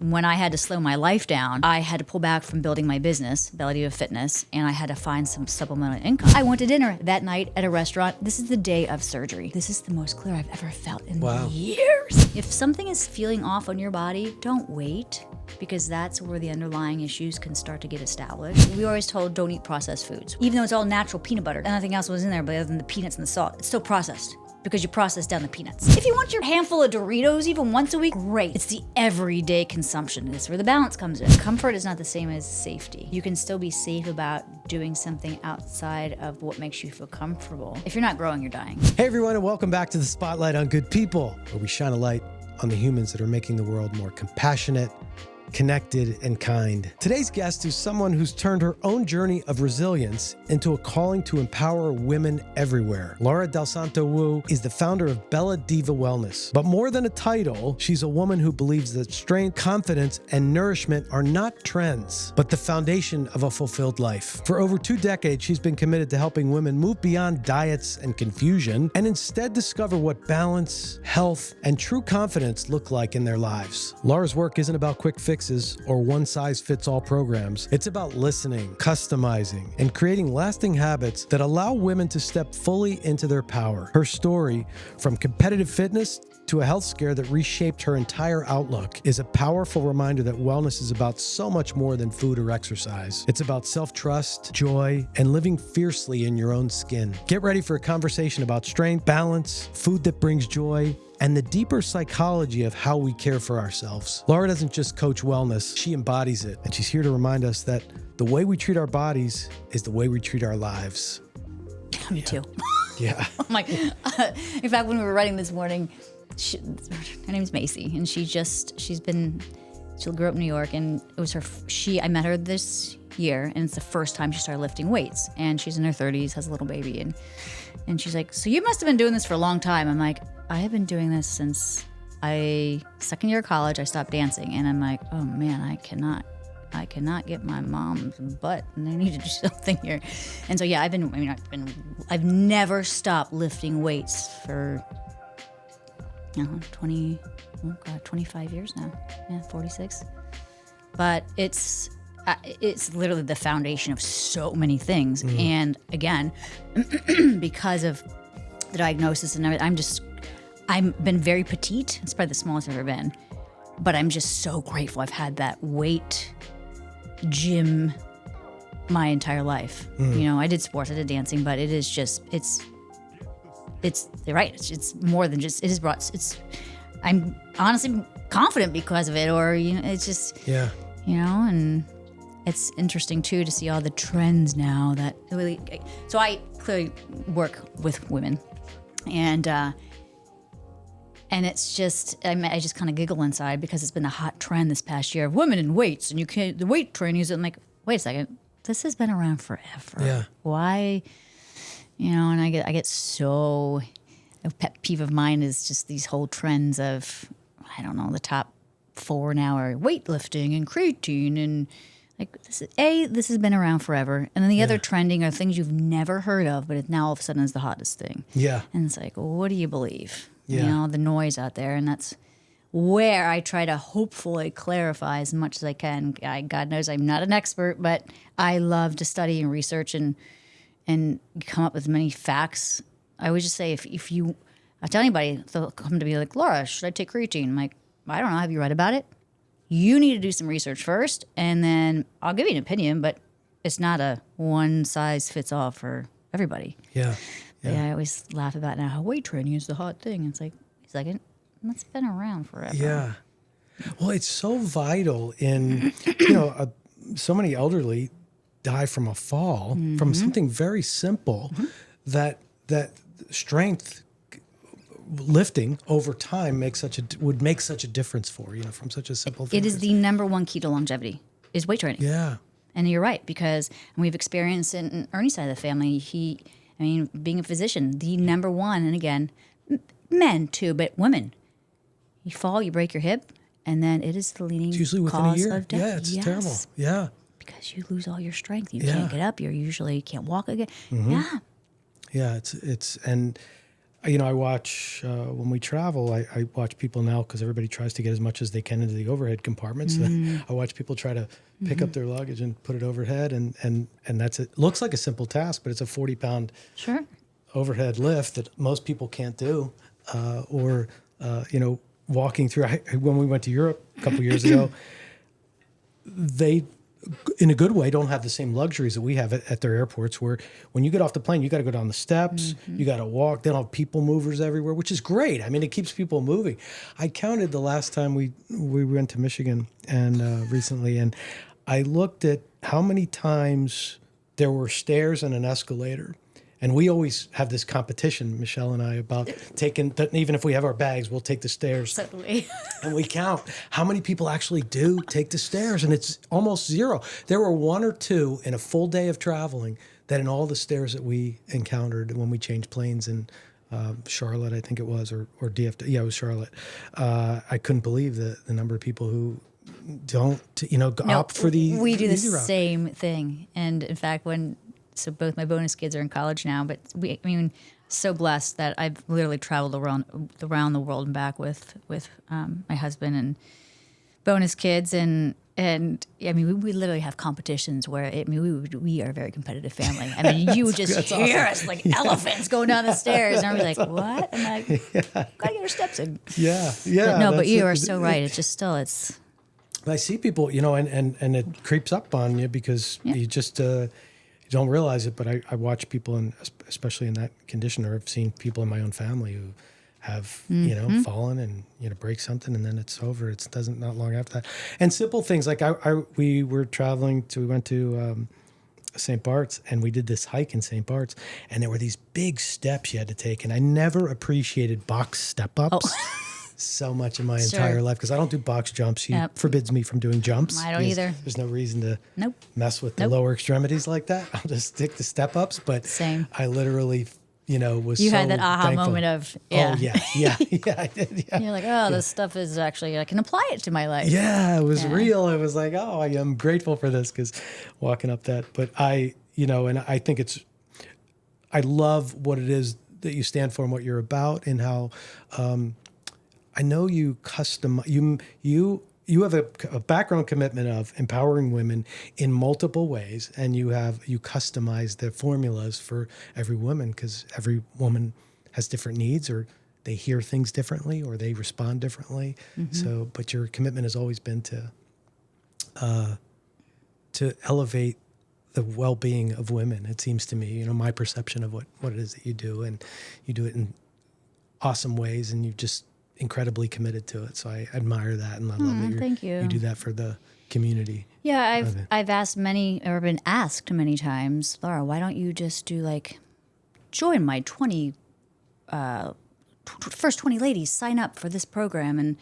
when I had to slow my life down, I had to pull back from building my business, Bella Diva Fitness, and I had to find some supplemental income. I went to dinner that night at a restaurant. This is the day of surgery. This is the most clear I've ever felt in years. If something is feeling off on your body, don't wait, because that's where the underlying issues can start to get established. We were always told don't eat processed foods. Even though it's all natural peanut butter, and nothing else was in there but other than the peanuts and the salt, it's still processed, because you process down the peanuts. If you want your handful of Doritos even once a week, great. It's the everyday consumption. That's where the balance comes in. Comfort is not the same as safety. You can still be safe about doing something outside of what makes you feel comfortable. If you're not growing, you're dying. Hey everyone, and welcome back to the Spotlight on Good People, where we shine a light on the humans that are making the world more compassionate, connected, and kind. Today's guest is someone who's turned her own journey of resilience into a calling to empower women everywhere. Laura Dalsanto Wu is the founder of Bella Diva Wellness. But more than a title, she's a woman who believes that strength, confidence, and nourishment are not trends, but the foundation of a fulfilled life. For over 2 decades, she's been committed to helping women move beyond diets and confusion and instead discover what balance, health, and true confidence look like in their lives. Laura's work isn't about quick fixes or one-size-fits-all programs. It's about listening, customizing, and creating lasting habits that allow women to step fully into their power. Her story, from competitive fitness to a health scare that reshaped her entire outlook, is a powerful reminder that wellness is about so much more than food or exercise. It's about self-trust, joy, and living fiercely in your own skin. Get ready for a conversation about strength, balance, food that brings joy, and the deeper psychology of how we care for ourselves. Laura doesn't just coach wellness, she embodies it. And she's here to remind us that the way we treat our bodies is the way we treat our lives. Me too. Yeah. I'm like, in fact, when we were writing this morning, her name's Macy, and she grew up in New York, and it was I met her this year, and it's the first time she started lifting weights, and she's in her 30s, has a little baby, and she's like, so you must have been doing this for a long time. I'm like, I have been doing this since second year of college. I stopped dancing, and I'm like, oh man, I cannot get my mom's butt, and I need to do something here. And so yeah, I've never stopped lifting weights for 25 years now. Yeah, 46. But it's literally the foundation of so many things. Mm. And again, because of the diagnosis and everything, I've been very petite. It's probably the smallest I've ever been. But I'm just so grateful I've had that weight gym my entire life. Mm. You know, I did sports, I did dancing, but it is just, you're right. It's more than just, I'm honestly confident because of it, or, it's just, and it's interesting too to see all the trends now that really, so I clearly work with women, and it's just, I just kind of giggle inside because it's been a hot trend this past year of women in weights, and the weight training is, I'm like, wait a second, this has been around forever. Yeah. Why? And I get so, a pet peeve of mine is just these whole trends of, I don't know, the top 4 now are weightlifting and creatine, and like, this has been around forever. And then the other trending are things you've never heard of, but it now all of a sudden is the hottest thing. Yeah. And it's like, well, what do you believe? Yeah. The noise out there. And that's where I try to hopefully clarify as much as I can. God knows I'm not an expert, but I love to study and research and come up with many facts. I always just say, if you, I tell anybody, they'll come to me like, Laura, should I take creatine? I'm like, I don't know. Have you read about it? You need to do some research first, and then I'll give you an opinion, but it's not a one size fits all for everybody. Yeah. Yeah. I always laugh about now how weight training is the hot thing. It's like, second, that's been around forever. Yeah. Well, it's so vital in, so many elderly die from a fall, mm-hmm. from something very simple, mm-hmm. that strength lifting over time would make such a difference for, from such a simple thing. It is the number one key to longevity is weight training. Yeah. And you're right, because we've experienced it in Ernie's side of the family. Being a physician, the number one, and again, men too, but women, you fall, you break your hip, and then it is the leading cause of death. Yeah, it's terrible. Yeah. Because you lose all your strength. You can't get up. You usually can't walk again. Mm-hmm. Yeah. Yeah, it's and I watch when we travel. I watch people now because everybody tries to get as much as they can into the overhead compartments. I watch people try to pick up their luggage and put it overhead, and that's it. Looks like a simple task, but it's a 40-pound overhead lift that most people can't do. Or walking through. When we went to Europe a couple years ago, they, in a good way, don't have the same luxuries that we have at their airports, where when you get off the plane, you got to go down the steps, you got to walk. They don't have people movers everywhere, which is great. I mean, it keeps people moving. I counted the last time we went to Michigan and recently, and I looked at how many times there were stairs and an escalator. And we always have this competition, Michelle and I, about taking, even if we have our bags, we'll take the stairs. Certainly. And we count how many people actually do take the stairs, and it's almost zero. There were one or two in a full day of traveling that in all the stairs that we encountered when we changed planes in Charlotte, I think it was, or DFW. Yeah, it was Charlotte. I couldn't believe the number of people who don't, opt for the We do the easy route. same thing. And in fact, so both my bonus kids are in college now, but so blessed that I've literally traveled around the world and back with my husband and bonus kids, and we literally have competitions where we are a very competitive family. I mean, you would just hear us like elephants going down the stairs, and everybody's like, "What?" I'm like, "Gotta get our steps in." Yeah. But you are so right. It's just still it's. I see people, and it creeps up on you because you just. You don't realize it, but I watch people, especially in that condition, or I've seen people in my own family who have, fallen and, break something, and then it's over. It doesn't, not long after that. And simple things like we went to St. Bart's, and we did this hike in St. Bart's, and there were these big steps you had to take, and I never appreciated box step-ups. So much in my entire life, because I don't do box jumps. He forbids me from doing jumps. I don't either. There's no reason to mess with the lower extremities like that. I'll just stick to step ups. But I literally, was you so had that aha thankful. moment of I did. Yeah. You're like, this stuff is actually, I can apply it to my life. Yeah, it was real. It was like, I am grateful for this, because walking up that. But and I think I love what it is that you stand for and what you're about, and how. I know you you have a background commitment of empowering women in multiple ways, and you customize the formulas for every woman, because every woman has different needs, or they hear things differently, or they respond differently. So, but your commitment has always been to elevate the well-being of women. It seems to me, my perception of what it is that you do, and you do it in awesome ways, and you've just incredibly committed to it. So I admire that, and I love that you do that for the community. Yeah, I've been asked many times, Laura, why don't you just do join my 20 first 20 ladies, sign up for this program, and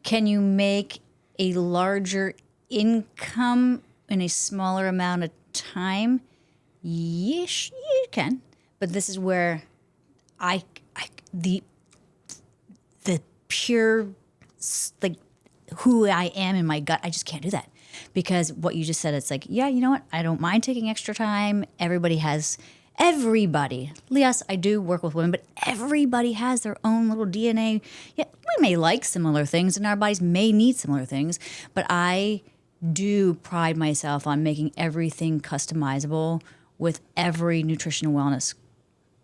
can you make a larger income in a smaller amount of time? Yes, you can, but this is where the pure, who I am in my gut, I just can't do that, because what you just said, it's like, yeah, you know what? I don't mind taking extra time. Everybody, yes, I do work with women, but everybody has their own little DNA. Yeah, we may like similar things, and our bodies may need similar things, but I do pride myself on making everything customizable with every nutrition and wellness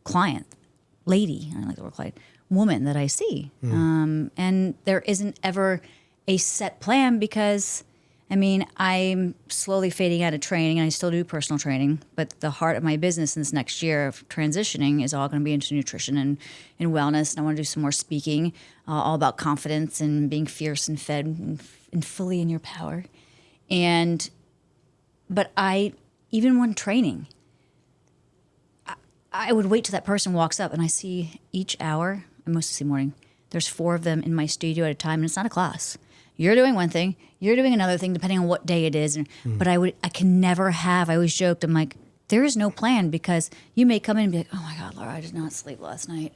client, lady, I like the word client, woman that I see. And there isn't ever a set plan, because, I'm slowly fading out of training, and I still do personal training, but the heart of my business in this next year of transitioning is all going to be into nutrition and wellness. And I want to do some more speaking, all about confidence and being fierce and fed and fully in your power. But even when training, I would wait till that person walks up, and I see each hour, I mostly see morning, there's 4 of them in my studio at a time, and it's not a class. You're doing one thing, you're doing another thing, depending on what day it is. But I can never have, I always joked, I'm like, there is no plan, because you may come in and be like, oh my God, Laura, I did not sleep last night.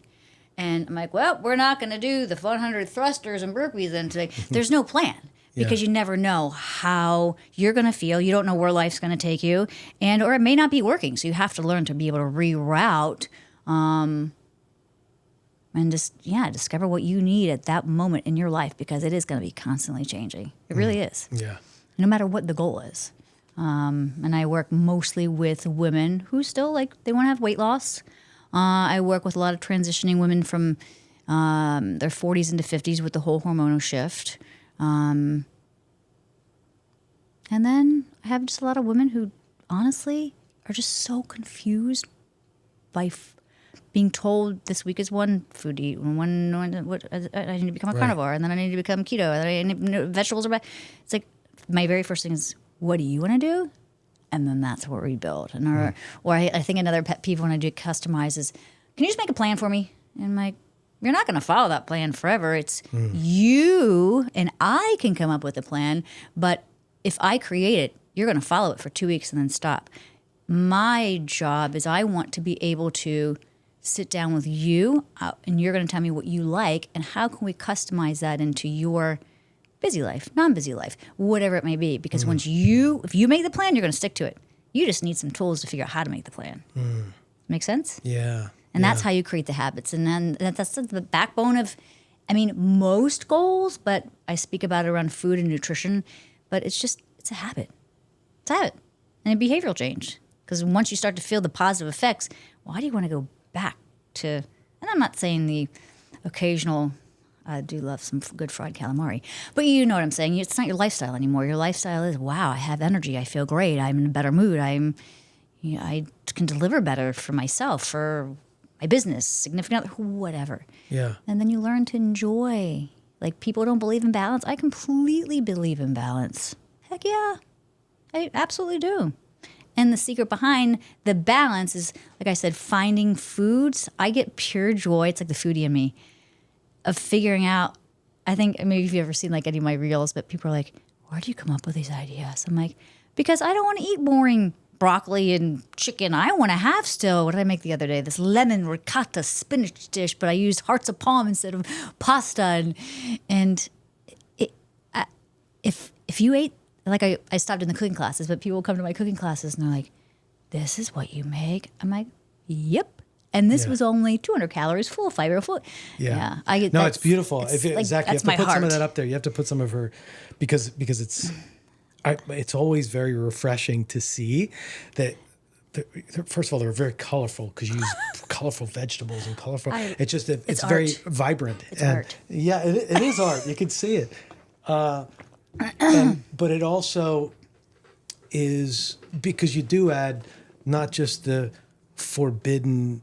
And I'm like, well, we're not going to do the 100 thrusters and burpees then today. There's no plan, because you never know how you're going to feel. You don't know where life's going to take you, or it may not be working. So you have to learn to be able to reroute And just, discover what you need at that moment in your life, because it is going to be constantly changing. It really is. Yeah. No matter what the goal is. And I work mostly with women who still they want to have weight loss. I work with a lot of transitioning women from their 40s into 50s with the whole hormonal shift. And then I have just a lot of women who honestly are just so confused by being told this week is one food to eat, and I need to become a carnivore, and then I need to become keto, and then vegetables are bad. It's like my very first thing is, what do you want to do? And then that's what we build. And or I think another pet peeve when I do customize is, can you just make a plan for me? And I'm like, you're not going to follow that plan forever. It's you and I can come up with a plan, but if I create it, you're going to follow it for 2 weeks and then stop. My job is I want to be able to sit down with you and you're going to tell me what you like and how can we customize that into your busy life, non-busy life, whatever it may be. Because if you make the plan, you're going to stick to it. You just need some tools to figure out how to make the plan. Make sense? Yeah. And that's how you create the habits. And then that's the backbone of, most goals, but I speak about it around food and nutrition, but it's a habit. It's a habit. And a behavioral change. Because once you start to feel the positive effects, why do you want to go back to, and I'm not saying the occasional, I do love some good fried calamari, but you know what I'm saying. It's not your lifestyle anymore. Your lifestyle is, wow, I have energy. I feel great. I'm in a better mood. I can deliver better for myself, for my business, significant other, whatever. Yeah. And then you learn to enjoy. Like, people don't believe in balance. I completely believe in balance. Heck yeah. I absolutely do. And the secret behind the balance is, like I said, finding foods. I get pure joy. It's like the foodie in me of figuring out. I think maybe if you've ever seen any of my reels, but people are like, where do you come up with these ideas? I'm like, because I don't want to eat boring broccoli and chicken. I want to have still, what did I make the other day? This lemon ricotta spinach dish, but I used hearts of palm instead of pasta. And if you ate, I stopped in the cooking classes, but people come to my cooking classes and they're like, this is what you make? I'm like, yep. And this was only 200 calories, full of fiber, full. Yeah. I get. No, it's beautiful. It's Zach, you have to put some of that up there. You have to put some of her, because it's always very refreshing to see that. First of all, they're very colorful because you use colorful vegetables and colorful. It's very vibrant. It's art. Yeah, it is art. You can see it. But it also is, because you do add not just the forbidden.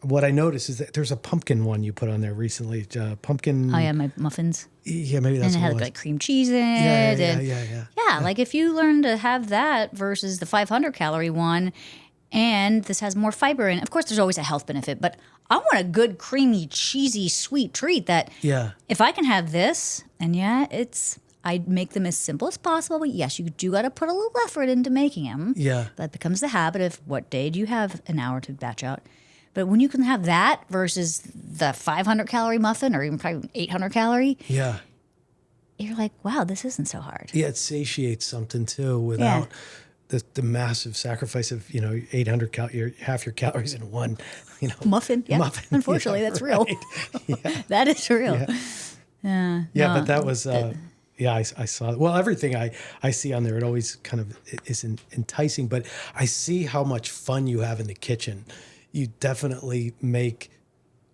What I noticed is that there's a pumpkin one you put on there recently. Pumpkin. Oh yeah, my muffins. Yeah, maybe that's. And it what had cream cheese in it. Yeah. Like if you learn to have that versus the 500 calorie one, and this has more fiber in it. Of course, there's always a health benefit, but I want a good, creamy, cheesy, sweet treat that. Yeah. If I can have this, and I make them as simple as possible, but yes, you do got to put a little effort into making them. Yeah. That becomes the habit of what day do you have an hour to batch out. But when you can have that versus the 500 calorie muffin or even probably 800 calorie, you're like, wow, this isn't so hard. Yeah, it satiates something too without the massive sacrifice of 800 half your calories in one muffin. Yeah, muffin. Unfortunately, that's real. Yeah. That is real. Yeah, but that was. I saw it. Well, everything I see on there, it always kind of is enticing, but I see how much fun you have in the kitchen. You definitely make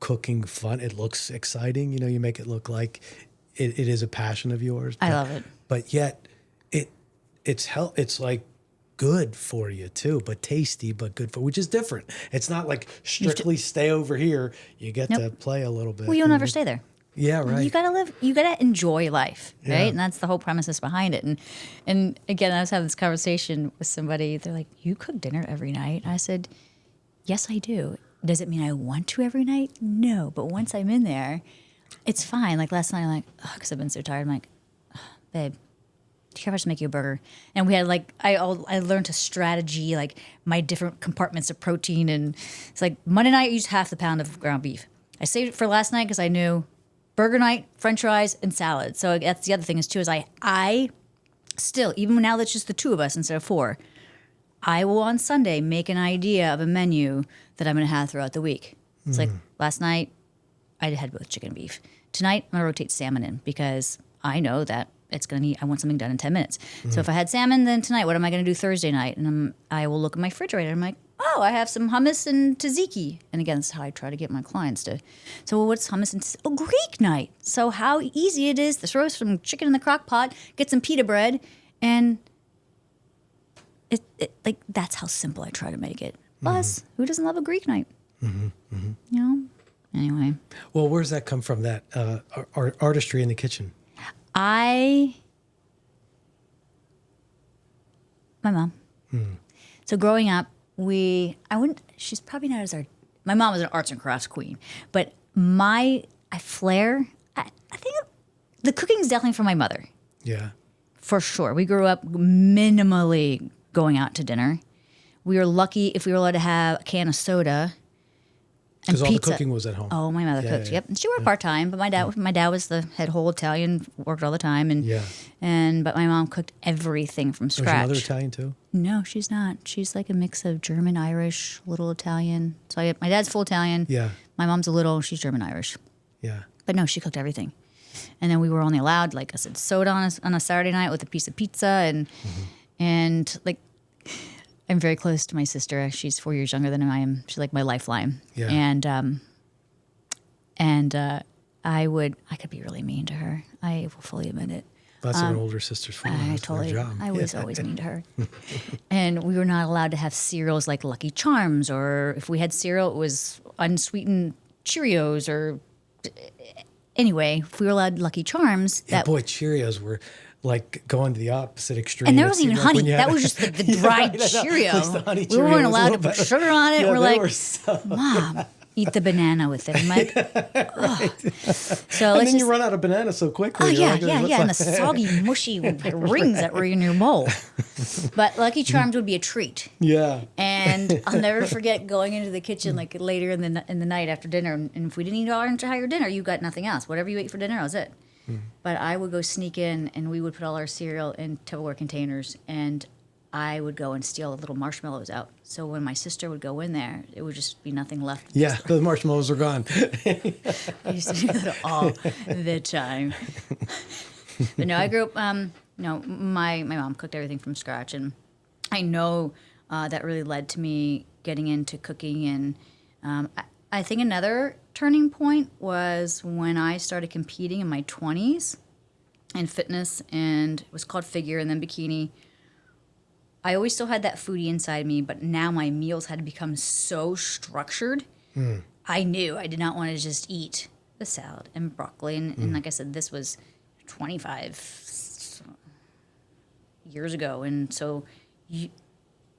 cooking fun. It looks exciting. You make it look like it is a passion of yours. I love it. But yet it's like good for you too, but tasty, but good for, which is different. It's not like strictly stay over here. You get to play a little bit. Well, you'll never stay there. Yeah, right. You gotta enjoy life, right? And that's the whole premises behind it. And again, I was having this conversation with somebody. They're like, "You cook dinner every night?" I said, "Yes, I do." Does it mean I want to every night? No, but once I'm in there, it's fine. Like last night, I'm like, because I've been so tired. I'm like, babe, do you care if I just make you a burger? And we had I learned a strategy, like my different compartments of protein. And it's like Monday night, I used half the pound of ground beef. I saved it for last night because I knew burger night, French fries, and salad. So that's the other thing is I still, even now that's just the two of us instead of four, I will on Sunday make an idea of a menu that I'm going to have throughout the week. It's like last night I had both chicken and beef. Tonight I'm going to rotate salmon in because I know that I want something done in 10 minutes. So if I had salmon, then tonight, what am I going to do Thursday night? And I will look at my refrigerator. I'm like, oh, I have some hummus and tzatziki. And again, that's how I try to get my clients to. So what's hummus and tzatziki? Oh, Greek night. So how easy it is to throw some chicken in the crock pot, get some pita bread, and like that's how simple I try to make it. Plus, who doesn't love a Greek night? You know? Anyway. Well, where does that come from, that artistry in the kitchen? My mom. So growing up, she's probably not my mom was an arts and crafts queen, but I think the cooking is definitely from my mother. Yeah. For sure. We grew up minimally going out to dinner. We were lucky if we were allowed to have a can of soda. Because all the cooking was at home. Oh, my mother cooked. Yep, she worked part time, but my dad was the head whole Italian, worked all the time, but my mom cooked everything from scratch. Was your mother Italian too? No, she's not. She's like a mix of German, Irish, little Italian. So my dad's full Italian. Yeah. My mom's a little. She's German, Irish. Yeah. But no, she cooked everything, and then we were only allowed, like I said, soda on a Saturday night with a piece of pizza and like. I'm very close to my sister. She's 4 years younger than I am. She's like my lifeline. Yeah. And I could be really mean to her. I will fully admit it. That's what older sisters for. I was always mean to her. And we were not allowed to have cereals like Lucky Charms, or if we had cereal, it was unsweetened Cheerios, or anyway, if we were allowed Lucky Charms. Cheerios were like going to the opposite extreme. And there wasn't even honey. That was just the dried Cheerio. The we weren't allowed to put sugar on it. Yeah, we're like, Mom, eat the banana with it. I'm like, right. So and then you run out of banana so quickly. Oh, yeah. And the soggy, mushy rings that were in your bowl. But Lucky Charms would be a treat. Yeah. And I'll never forget going into the kitchen like later in the night after dinner. And if we didn't eat our entire dinner, you got nothing else. Whatever you ate for dinner, that was it. But I would go sneak in, and we would put all our cereal in Tupperware containers, and I would go and steal the little marshmallows out. So when my sister would go in there, it would just be nothing left. Yeah, the marshmallows are gone. I used to do that all the time. But no, I grew up, my mom cooked everything from scratch, and I know that really led to me getting into cooking. And I think another turning point was when I started competing in my 20s in fitness, and it was called figure and then bikini. I always still had that foodie inside me, but now my meals had to become so structured. I knew I did not want to just eat the salad and broccoli. And like I said, this was 25 years ago. And so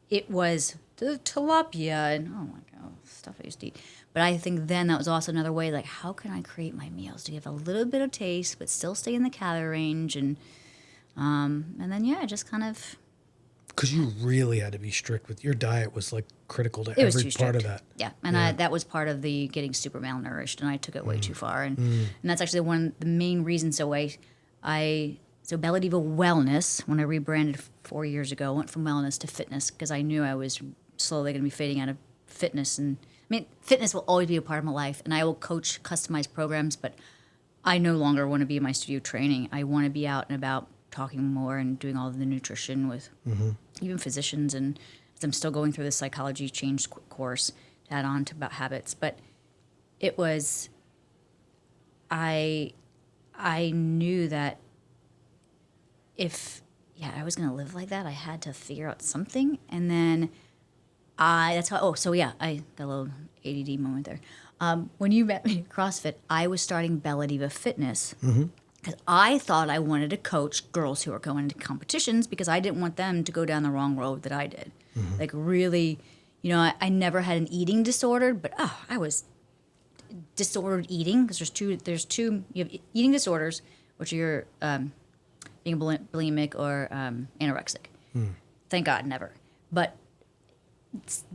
it was the tilapia and, oh my God, stuff I used to eat. But I think then that was also another way, like, how can I create my meals to give a little bit of taste but still stay in the calorie range? And then, just kind of... Because you really had to be strict with your diet, was like critical to every part of that. Yeah, and that was part of the getting super malnourished, and I took it way too far. And that's actually the main reasons. So Bella Diva Wellness, when I rebranded 4 years ago, went from wellness to fitness because I knew I was slowly going to be fading out of fitness. And I mean, fitness will always be a part of my life, and I will coach customized programs, but I no longer want to be in my studio training. I want to be out and about talking more and doing all of the nutrition with even physicians. And I'm still going through the psychology change course to add on to about habits. But it was, I knew that if I was going to live like that, I had to figure out something. And then I got a little ADD moment there. When you met me at CrossFit, I was starting Bella Diva Fitness because I thought I wanted to coach girls who are going into competitions because I didn't want them to go down the wrong road that I did. Like really, I never had an eating disorder, but I was disordered eating because there's two. You have eating disorders, which are being bulimic or anorexic. Thank God, never. But it's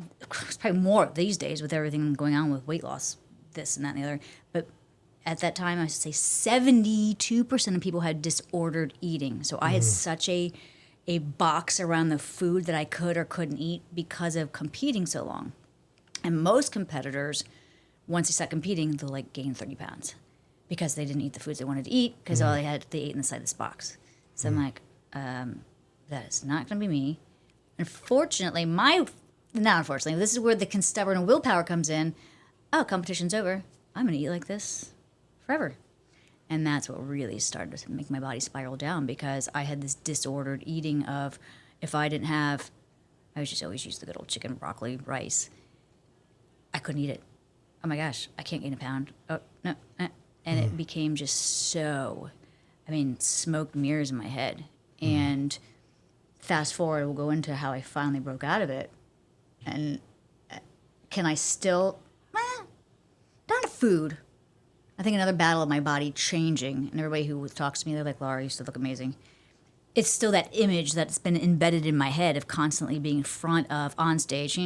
probably more these days with everything going on with weight loss, this and that and the other. But at that time, I should say 72% of people had disordered eating. So I had such a a box around the food that I could or couldn't eat because of competing so long. And most competitors, once they start competing, they'll like gain 30 pounds because they didn't eat the foods they wanted to eat because all they ate inside this box. So I'm like, that is not going to be me. Unfortunately, this is where the stubborn willpower comes in. Oh, competition's over. I'm going to eat like this forever. And that's what really started to make my body spiral down because I had this disordered eating of if I didn't have, I was just always use the good old chicken, broccoli, rice. I couldn't eat it. Oh my gosh, I can't gain a pound. Oh, no. And it became just so, smoke mirrors in my head. And fast forward, we'll go into how I finally broke out of it. And can I still, not food. I think another battle of my body changing, and everybody who talks to me, they're like, Laura, you still look amazing. It's still that image that's been embedded in my head of constantly being in front of, on stage,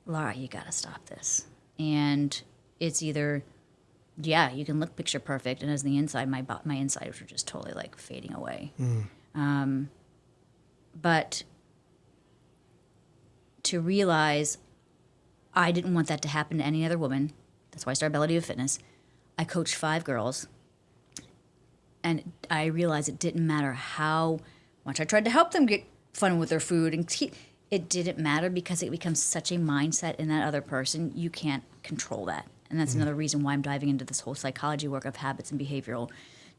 Laura, you got to stop this. And it's either, you can look picture perfect, and as the inside, my insides were just totally like fading away. But to realize I didn't want that to happen to any other woman. That's why I started Bella Diva Fitness. I coached 5 girls, and I realized it didn't matter how much I tried to help them get fun with their food, and it didn't matter because it becomes such a mindset in that other person. You can't control that, and that's another reason why I'm diving into this whole psychology work of habits and behavioral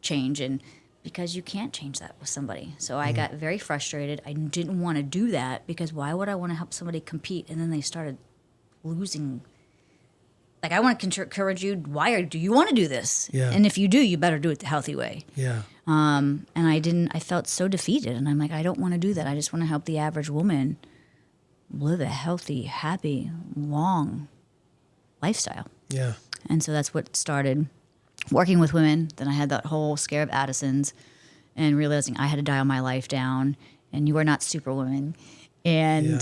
change, and because you can't change that with somebody. So I got very frustrated. I didn't want to do that because why would I want to help somebody compete? And then they started losing. Like, I want to encourage you. Why do you want to do this? Yeah. And if you do, you better do it the healthy way. Yeah. And I didn't. I felt so defeated, and I'm like, I don't want to do that. I just want to help the average woman live a healthy, happy, long lifestyle. Yeah. And so that's what started working with women. Then I had that whole scare of Addison's, and realizing I had to dial my life down. And you are not Superwoman, and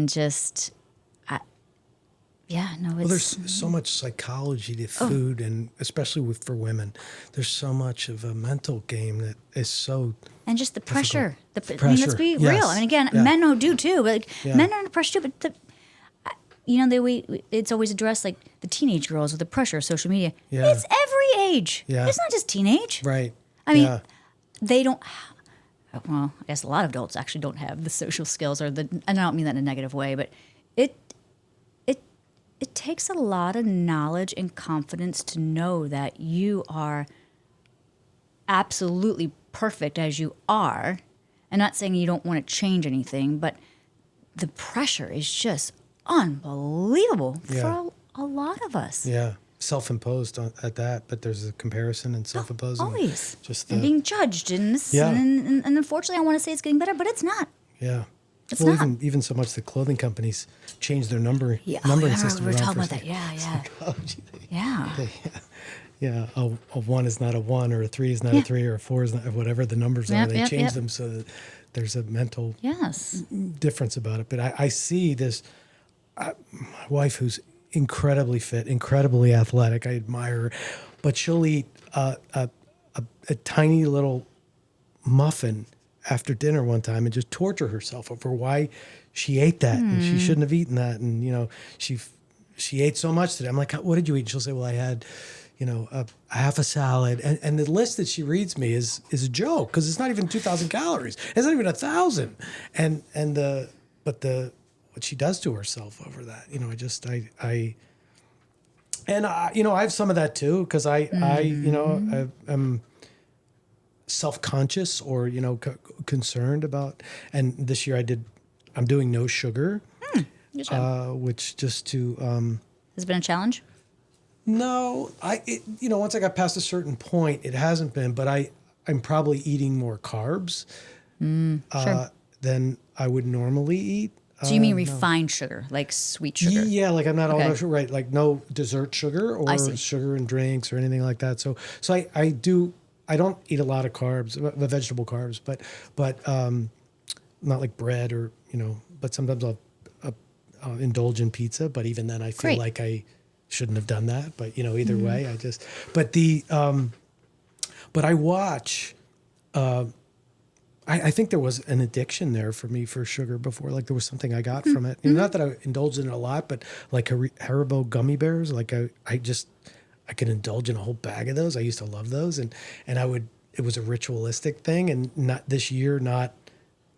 just. Well, there's so much psychology to food, and especially for women, there's so much of a mental game that is so. And just the pressure. Pressure. Let's be real. Men do too, but men are under pressure too. But it's always addressed like the teenage girls with the pressure of social media. Yeah. It's every age. Yeah. It's not just teenage. Right. They don't. Well, I guess a lot of adults actually don't have the social skills and I don't mean that in a negative way, but it takes a lot of knowledge and confidence to know that you are absolutely perfect as you are. I'm not saying you don't want to change anything, but the pressure is just unbelievable for a lot of us. Yeah. Self-imposed at that, but there's a comparison and self-imposed. Always. And being judged. And unfortunately, I want to say it's getting better, but it's not. Yeah. It's not. Even so much the clothing companies changed their numbering system. We were talking about that. Yeah. A 1 is not a 1, or a 3 is not a 3, or a 4 is not whatever the numbers are. They change them so that there's a mental difference about it. But I see this. My wife, who's incredibly fit, incredibly athletic, I admire her, but she'll eat a tiny little muffin after dinner one time and just torture herself over why she ate that and she shouldn't have eaten that. And, she ate so much today. I'm like, what did you eat? And she'll say, well, I had, a half a salad. And the list that she reads me is a joke because it's not even 2,000 calories. It's not even 1,000. But what she does to herself over that, I have some of that too. Cause I'm self-conscious or, concerned about, and this year I'm doing no sugar, which just to, has it been a challenge? No, once I got past a certain point, it hasn't been, but I'm probably eating more carbs, than I would normally eat. So you mean refined sugar, like sweet sugar? Yeah, like I'm not all sugar, right? Like no dessert sugar or sugar in drinks or anything like that. So I don't eat a lot of carbs, the vegetable carbs, but not like bread or, but sometimes I'll indulge in pizza. But even then I feel like I shouldn't have done that. But, either way, but I watch I think there was an addiction there for me for sugar before. Like there was something I got from it. Not that I indulged in it a lot, but like Haribo gummy bears, like I could indulge in a whole bag of those. I used to love those. And it was a ritualistic thing. And not this year, I'm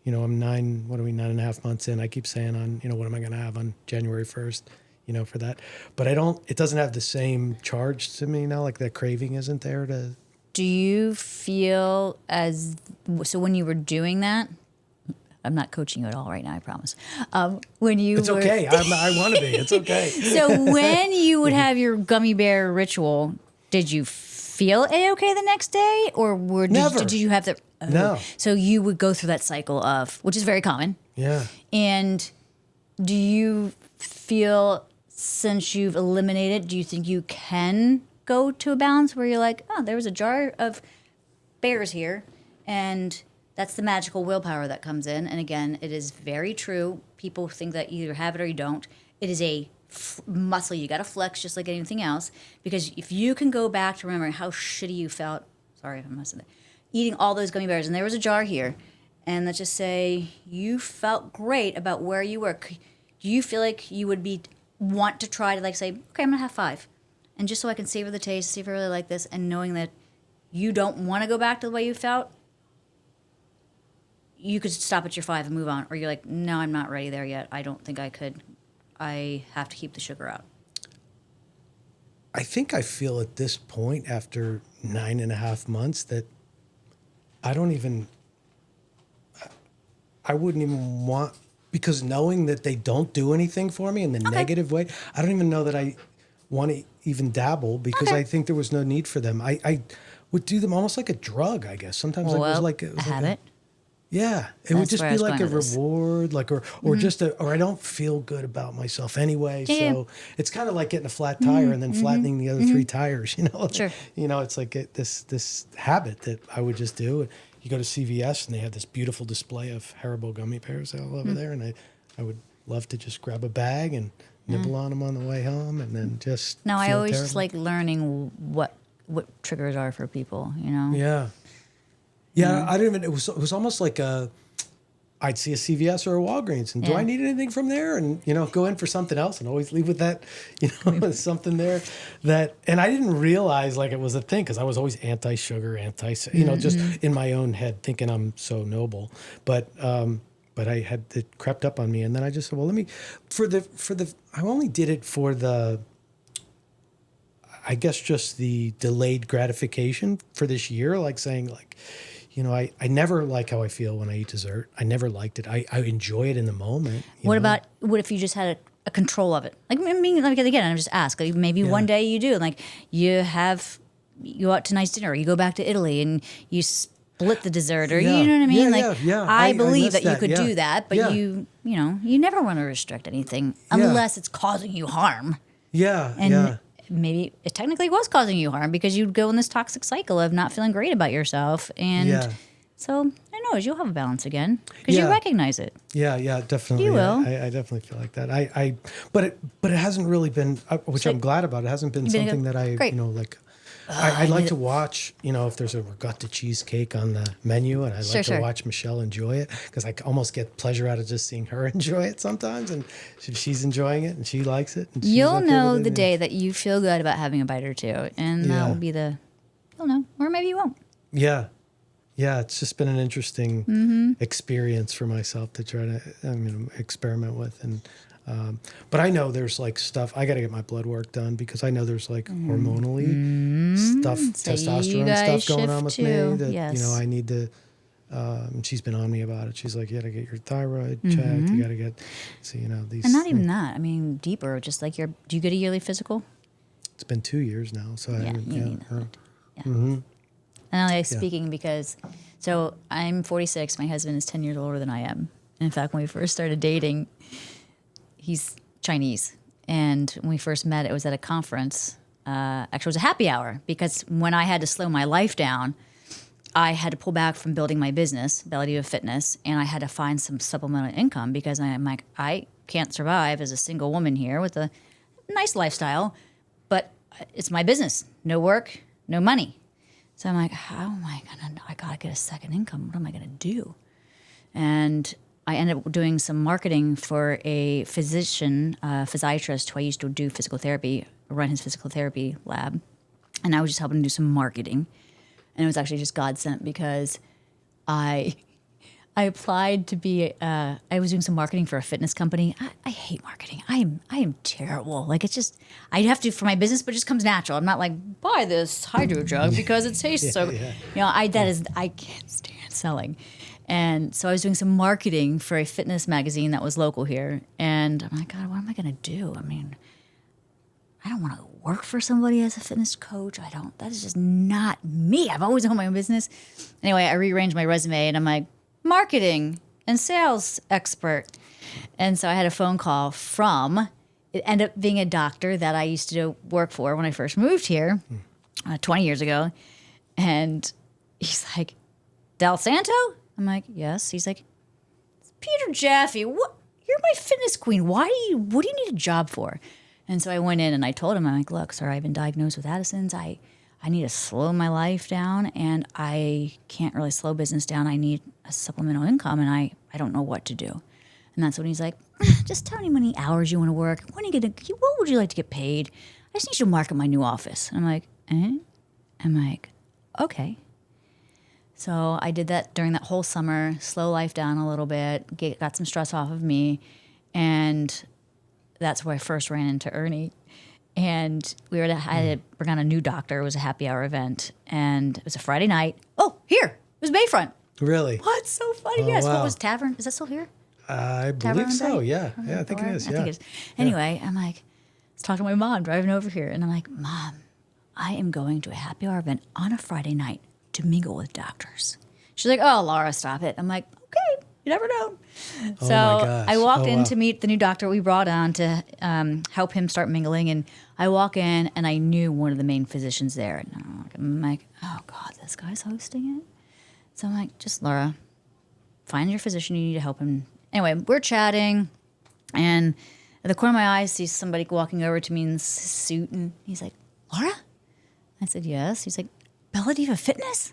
9.5 months in. I keep saying what am I going to have on January 1st, for that. But it doesn't have the same charge to me now. Like that craving isn't there to. Do you feel so when you were doing that, I'm not coaching you at all right now, I promise. It's okay. I want to be. It's okay. So when you would have your gummy bear ritual, did you feel A-okay the next day? Or did you have the... No. So you would go through that cycle which is very common. Yeah. And do you feel, since you've eliminated, do you think you can go to a balance where you're like, oh, there was a jar of bears here, and that's the magical willpower that comes in. And again, it is very true. People think that you either have it or you don't. It is a muscle you got to flex just like anything else, because if you can go back to remembering how shitty you felt, sorry if I messed it, eating all those gummy bears, and there was a jar here, and let's just say you felt great about where you were. Do you feel like you would want to try to say, okay, I'm gonna have 5, and just so I can savor the taste, see if I really like this, and knowing that you don't want to go back to the way you felt, you could stop at your 5 and move on, or you're like, no, I'm not ready there yet. I don't think I could. I have to keep the sugar out. I think I feel at this point, after 9.5 months, that I wouldn't even want, because knowing that they don't do anything for me in the negative way, I don't even know that I want to even dabble, because I think there was no need for them. I would do them almost like a drug, I guess. Sometimes it was like a habit. Yeah, it would just be like a reward, or just or I don't feel good about myself anyway. Yeah, so it's kind of like getting a flat tire and then flattening the other 3 tires. Sure. It's like this habit that I would just do. You go to CVS and they have this beautiful display of Haribo gummy bears all over there, and I would love to just grab a bag and nibble on them on the way home, and then just. No, I always terrible. just like learning what triggers are for people. Yeah. Yeah, I didn't even. It was almost like I'd see a CVS or a Walgreens, and do I need anything from there? And go in for something else, and always leave with that, something there that. And I didn't realize it was a thing, because I was always anti-sugar, just in my own head, thinking I'm so noble. But I had it crept up on me, and then I just said, well, let me I only did it for the. I guess just the delayed gratification for this year, saying I never like how I feel when I eat dessert. I never liked it. I enjoy it in the moment. What if you just had a control of it? Again, I'm just ask. Maybe one day you do. You go out to nice dinner, or you go back to Italy and you split the dessert, or you know what I mean? I believe that you could do that, but you never want to restrict anything unless it's causing you harm. Yeah. And maybe it technically was causing you harm, because you'd go in this toxic cycle of not feeling great about yourself. And so, who knows, you'll have a balance again, because you recognize it. Yeah, definitely. You will. I definitely feel like that. But it hasn't really been, which I'm glad about. It hasn't been something that I, great. I'd like to watch, if there's a ricotta cheesecake on the menu, and I'd like to watch Michelle enjoy it, because I almost get pleasure out of just seeing her enjoy it sometimes. And she's enjoying it and she likes it. And you'll know the day that you feel good about having a bite or two. And that will be you'll know, or maybe you won't. Yeah. Yeah. It's just been an interesting experience for myself to try to, experiment with. And, but I know there's stuff, I got to get my blood work done, because I know there's hormonally stuff, so testosterone stuff going on with too. me that, I need to, and she's been on me about it. She's like, you got to get your thyroid checked. You got to get, these. And not even that. Deeper, just do you get a yearly physical? It's been 2 years now. So I haven't. You need that. And I'm speaking because, so I'm 46. My husband is 10 years older than I am. And in fact, when we first started dating, he's Chinese. And when we first met, it was at a conference. Actually, it was a happy hour, because when I had to slow my life down, I had to pull back from building my business, Bella Diva Fitness, and I had to find some supplemental income, because I'm like, I can't survive as a single woman here with a nice lifestyle, but it's my business. No work, no money. So I'm like, I got to get a second income. What am I going to do? And I ended up doing some marketing for a physiatrist who I used to do physical therapy, run his physical therapy lab. And I was just helping him do some marketing. And it was actually just God sent because I applied to be, I was doing some marketing for a fitness company. I hate marketing. I am terrible. Like, it's just, I'd have to for my business, but it just comes natural. I'm not like, buy this hydro jug because it tastes so good. You know, I can't stand selling. And so I was doing some marketing for a fitness magazine that was local here. And I'm like, God, what am I going to do? I mean, I don't want to work for somebody as a fitness coach. That is just not me. I've always owned my own business. Anyway, I rearranged my resume and I'm like, marketing and sales expert. And so I had a phone call it ended up being a doctor that I used to work for when I first moved here 20 years ago. And he's like, Dalsanto? I'm like, yes. He's like, Peter Jaffe, what? You're my fitness queen. What do you need a job for? And so I went in and I told him, I'm like, look, sir, I've been diagnosed with Addison's. I need to slow my life down and I can't really slow business down. I need a supplemental income and I don't know what to do. And that's when he's like, just tell me how many hours you want to work. What would you like to get paid? I just need you to market my new office. And I'm like, I'm like, okay. So I did that during that whole summer, slow life down a little bit, got some stress off of me. And that's where I first ran into Ernie. And I had to bring on a new doctor. It was a happy hour event. And it was a Friday night. Oh, here. It was Bayfront. Really? What? So funny. Yes. Wow. What was Tavern? Is that still here? I believe so, yeah. Yeah, I think it is, yeah. I think it is. Anyway, I'm like, I was talking to my mom driving over here. And I'm like, Mom, I am going to a happy hour event on a Friday night to mingle with doctors. She's like, oh, Laura, stop it. I'm like, okay, you never know. Oh so my gosh. I walked in to meet the new doctor we brought on to help him start mingling. And I walk in and I knew one of the main physicians there. And I'm like, oh God, this guy's hosting it. So I'm like, just Laura, find your physician. You need to help him. Anyway, we're chatting. And at the corner of my eye, I see somebody walking over to me in a suit. And he's like, Laura? I said, yes. He's like, Bella Diva Fitness?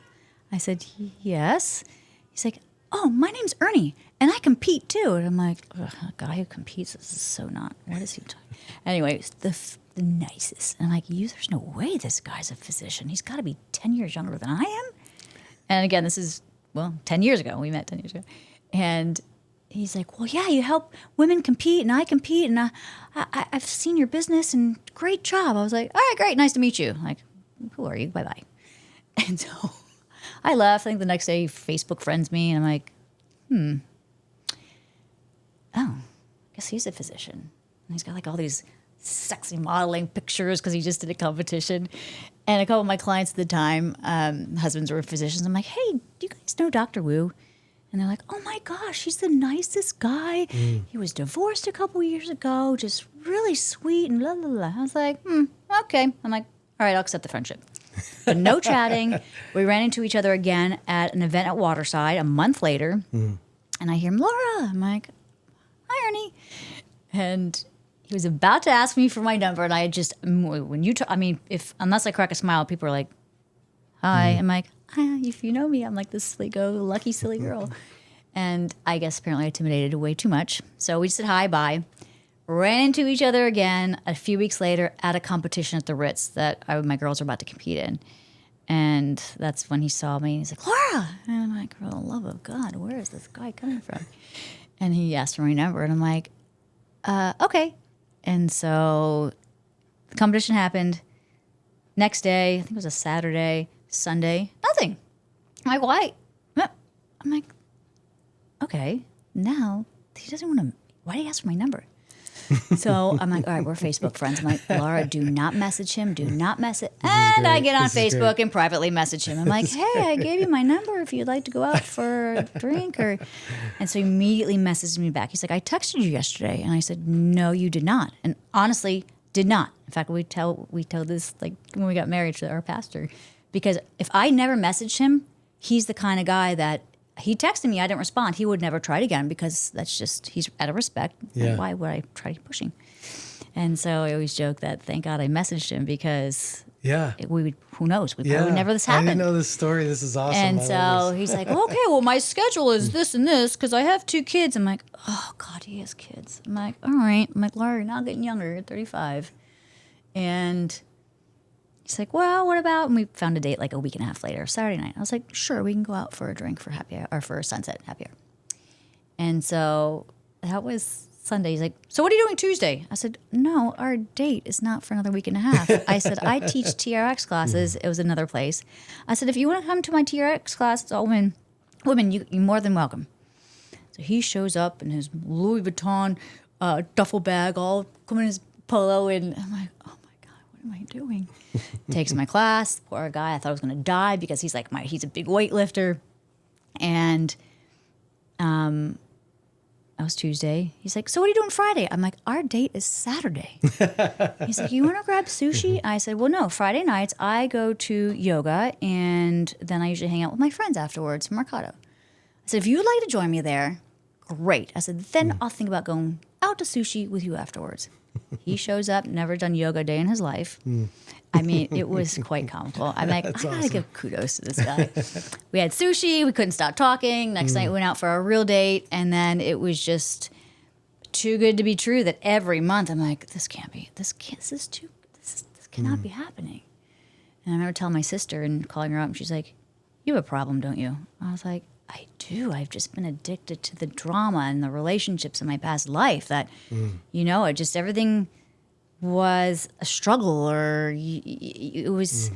I said, yes. He's like, oh, my name's Ernie, and I compete too. And I'm like, a guy who competes is so not. What is he talking? Anyway, the nicest. And I'm like, there's no way this guy's a physician. He's got to be 10 years younger than I am. And again, this is, 10 years ago. We met 10 years ago. And he's like, well, yeah, you help women compete, and I compete, and I've seen your business, and great job. I was like, all right, great, nice to meet you. Like, who are you? Bye-bye. And so I left. I think the next day, Facebook friends me, and I'm like, I guess he's a physician. And he's got like all these sexy modeling pictures because he just did a competition. And a couple of my clients at the time, husbands were physicians. I'm like, hey, do you guys know Dr. Wu? And they're like, oh my gosh, he's the nicest guy. He was divorced a couple years ago, just really sweet and blah, blah, blah. I was like, okay. I'm like, all right, I'll accept the friendship. But no chatting. We ran into each other again at an event at Waterside a month later. And I hear him, Laura. I'm like, hi, Ernie. And he was about to ask me for my number. And I just, unless I crack a smile, people are like, hi. I'm like, if you know me, I'm like this silly-go-lucky silly girl. And I guess apparently I intimidated way too much. So we said hi, bye. Ran into each other again a few weeks later at a competition at the Ritz that my girls were about to compete in. And that's when he saw me. And he's like, Laura! And I'm like, for the love of God, where is this guy coming from? And he asked for my number. And I'm like, okay. And so the competition happened. Next day, I think it was a Saturday, Sunday, nothing. I'm like, why? I'm like, okay, now he doesn't want to, why did he ask for my number? So I'm like, all right, we're Facebook friends. I'm like, Laura, do not message him. Do not message. And I get on Facebook and privately message him. I'm like, hey, I gave you my number if you'd like to go out for a drink. And so he immediately messaged me back. He's like, I texted you yesterday. And I said, no, you did not. And honestly, did not. In fact, we tell this like when we got married to our pastor. Because if I never messaged him, he's the kind of guy that he texted me, I didn't respond. He would never try it again because that's just, he's out of respect. Yeah. Why would I try pushing? And so I always joke that thank God I messaged him because Yeah. Who knows? We probably would never this happened. I didn't know this story. This is awesome. And so he's like, okay, well, my schedule is this and this because I have 2 kids. I'm like, oh, God, he has kids. I'm like, all right. I'm like, Laura, you're not getting younger. You're 35. And he's like, well, what about? And we found a date like a week and a half later, Saturday night. I was like, sure, we can go out for a drink for happy hour, or for a sunset happy hour. And so that was Sunday. He's like, so what are you doing Tuesday? I said, no, our date is not for another week and a half. I said, I teach TRX classes. It was another place. I said, if you want to come to my TRX class, it's all women, you're more than welcome. So he shows up in his Louis Vuitton duffel bag, all coming in his polo, and I'm like, oh my God, what am I doing? Takes my class. Poor guy, I thought I was going to die because he's like he's a big weightlifter. And that was Tuesday. He's like, so what are you doing Friday? I'm like, our date is Saturday. He's like, you want to grab sushi? I said, well, no, Friday nights I go to yoga and then I usually hang out with my friends afterwards from Mercado. I said, if you would like to join me there, great. I said, then I'll think about going out to sushi with you afterwards. He shows up, never done yoga a day in his life. I mean, it was quite comical. I'm like, I gotta give kudos to this guy. We had sushi. We couldn't stop talking. Next night we went out for a real date. And then it was just too good to be true that every month I'm like, this cannot be happening. And I remember telling my sister and calling her up, and she's like, you have a problem, don't you? I was like, I do. I've just been addicted to the drama and the relationships in my past life that, everything was a struggle, or it was,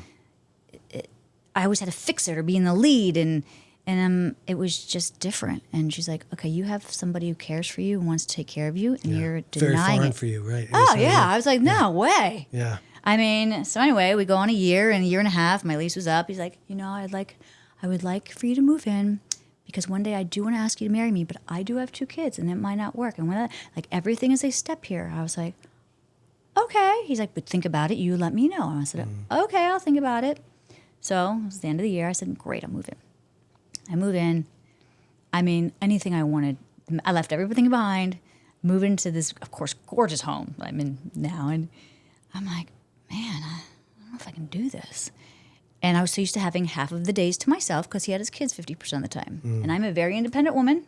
I always had to fix it or be in the lead, and it was just different. And she's like, okay, you have somebody who cares for you and wants to take care of you, and you're denying very foreign it. For you, right? Oh, yeah. I was like, no way. Yeah. I mean, so anyway, we go on a year and a half. My lease was up. He's like, I would like for you to move in, because one day I do want to ask you to marry me, but I do have 2 kids and it might not work. And everything is a step here. I was like, okay. He's like, but think about it. You let me know. And I said, okay, I'll think about it. So it was the end of the year. I said, great, I'll move in. I move in. I mean, anything I wanted. I left everything behind, moved into this, of course, gorgeous home I'm in now. And I'm like, man, I don't know if I can do this. And I was so used to having half of the days to myself because he had his kids 50% of the time. And I'm a very independent woman.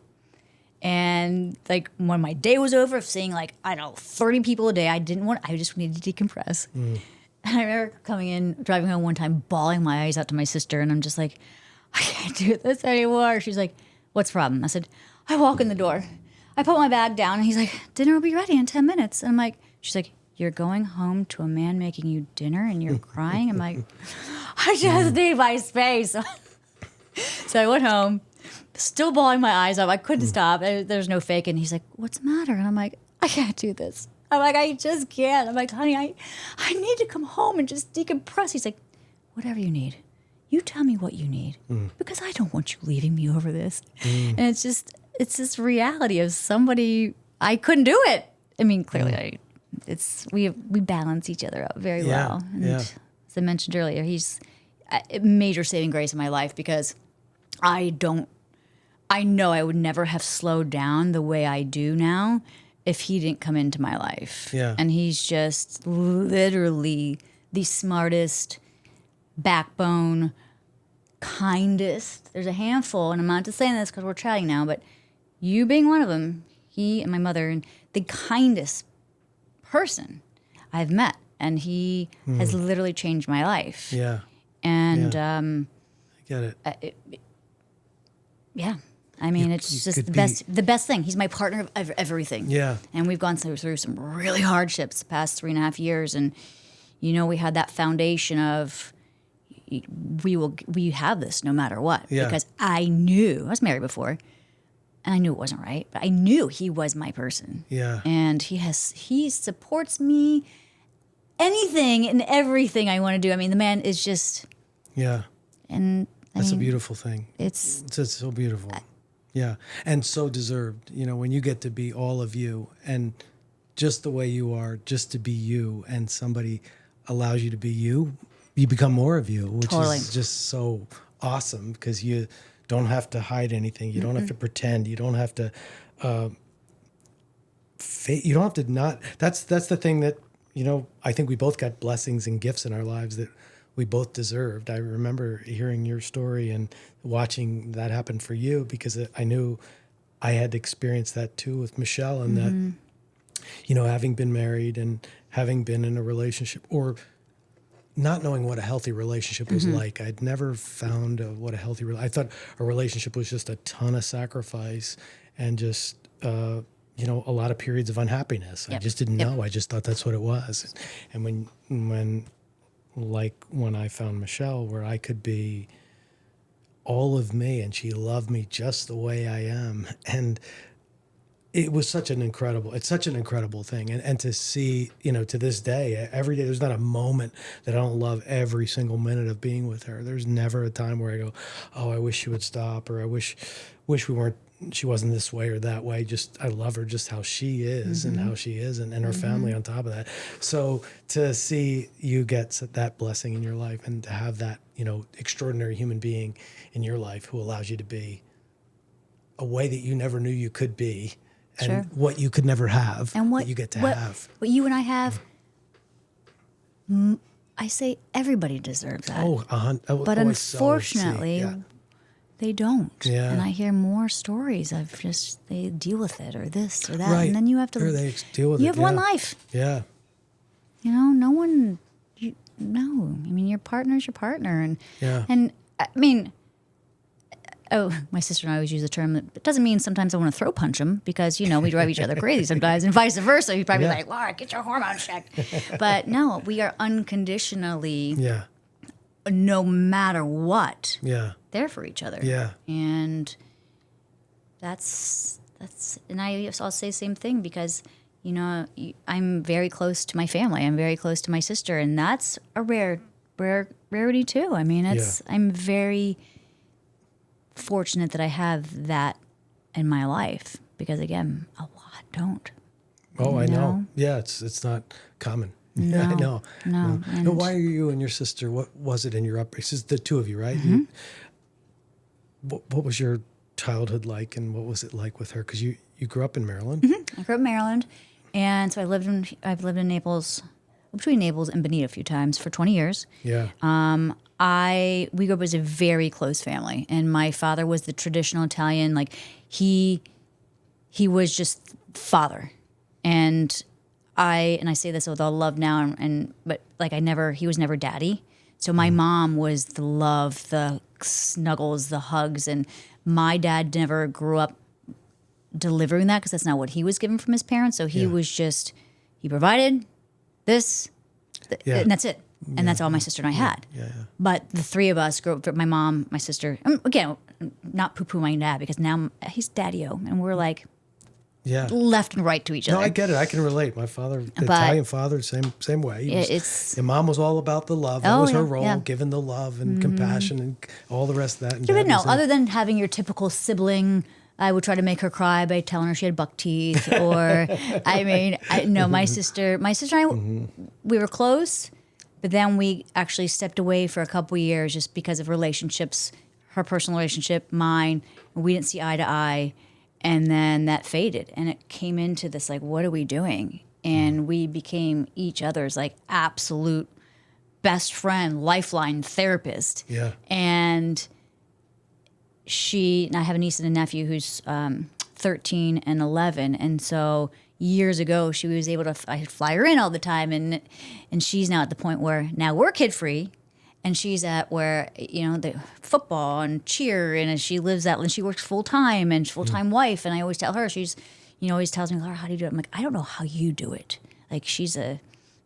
And when my day was over of seeing 30 people a day, I just needed to decompress. And I remember driving home one time, bawling my eyes out to my sister. And I'm just like, I can't do this anymore. She's like, what's the problem? I said, I walk in the door. I put my bag down and he's like, dinner will be ready in 10 minutes. And I'm like, she's like, you're going home to a man making you dinner and you're crying? I'm like, I just need my space. So I went home, still bawling my eyes out. I couldn't stop. There's no fake. And he's like, what's the matter? And I'm like, I can't do this. I'm like, I just can't. I'm like, honey, I need to come home and just decompress. He's like, whatever you need. You tell me what you need, because I don't want you leaving me over this. And it's this reality of somebody, I couldn't do it. I mean, clearly we balance each other out very well. And as I mentioned earlier, he's a major saving grace in my life, because I know I would never have slowed down the way I do now if he didn't come into my life. Yeah. And he's just literally the smartest, backbone, kindest. There's a handful, and I'm not just saying this because we're chatting now, but you being one of them, he and my mother, and the kindest person I've met. And he has literally changed my life. Yeah. And I get it. I mean, it's just the best thing. He's my partner of everything. Yeah. And we've gone through some really hardships the past 3.5 years. And, we had that foundation of we have this no matter what. Yeah. Because I knew, I was married before, and I knew it wasn't right, but I knew he was my person. Yeah. And he supports me anything and everything I want to do. I mean, the man is just... Yeah. And that's a beautiful thing. It's so beautiful. Yeah. And so deserved. When you get to be all of you and just the way you are, just to be you, and somebody allows you to be you, you become more of you, which is just so awesome, because you don't have to hide anything. You don't have to pretend. You don't have to you don't have to not. That's the thing that, I think we both got blessings and gifts in our lives that we both deserved. I remember hearing your story and watching that happen for you, because I knew I had experienced that too with Michelle, and that, you know, having been married and having been in a relationship, or not knowing what a healthy relationship was like. I'd never found what a healthy I thought a relationship was just a ton of sacrifice and just, you know, a lot of periods of unhappiness. I just didn't know. I just thought that's what it was. And when I found Michelle, where I could be all of me and she loved me just the way I am. And it's such an incredible thing. And to see, you know, to this day, every day, there's not a moment that I don't love every single minute of being with her. There's never a time where I go, oh, I wish she would stop, or I wish she wasn't this way or that way. Just, I love her just how she is and how she is, and her family on top of that. So to see you get that blessing in your life, and to have that, you know, extraordinary human being in your life who allows you to be a way that you never knew you could be, and what you could never have, and what you get to have. What you and I have, I say everybody deserves that. But unfortunately, they don't. Yeah. And I hear more stories of just they deal with it, or this or that, and then you have to. Or they deal with you have one life. Yeah. You know, no one. No, I mean, your partner's your partner, and I mean. Oh, my sister and I always use the term that it doesn't mean sometimes I want to throw punch him, because, you know, we drive each other crazy sometimes, and vice versa. He'd probably be like, Laura, get your hormones checked. But no, we are unconditionally, no matter what, there for each other. Yeah. And that's, and I'll say the same thing, because, you know, I'm very close to my family. I'm very close to my sister, and that's a rarity too. I mean, I'm very fortunate that I have that in my life, because again, a lot don't. Oh, I know. Yeah, it's not common. No, I know. No. And why are you and your sister? What was it in your upbringing? It's the two of you, right? What was your childhood like, and what was it like with her? Because you grew up in Maryland. I grew up in Maryland, and so I've lived in Naples, between Naples and Bonita a few times for 20 years. Yeah. We grew up as a very close family, and my father was the traditional Italian, like he was just father. And I say this with all love now, but like he was never daddy. So my mom was the love, the snuggles, the hugs, and my dad never grew up delivering that, because that's not what he was given from his parents. So he was just, he provided this, and that's it. And that's all my sister and I had. But the three of us grew up, my mom, my sister, again, not poo-poo my dad, because now he's daddy-o, and we're like left and right to each other. No, I get it. I can relate. My father, the Italian father, same way. Your mom was all about the love. That was her role, giving the love and compassion and all the rest of that. And but no, other than having your typical sibling, I would try to make her cry by telling her she had buck teeth, or my sister and I, we were close. But then we actually stepped away for a couple of years just because of relationships, her personal relationship, mine. And we didn't see eye to eye. And then that faded. And it came into this, like, what are we doing? And we became each other's, like, absolute best friend, lifeline, therapist. Yeah. And I have a niece and a nephew who's 13 and 11. And so years ago, she was able to, I'd fly her in all the time, and she's now at the point where now we're kid-free, and she's at where, you know, the football and cheer, and she lives that, and she works full-time, and full-time wife, and I always tell her, she's, you know, always tells me, Laura, how do you do it? I'm like, I don't know how you do it. Like,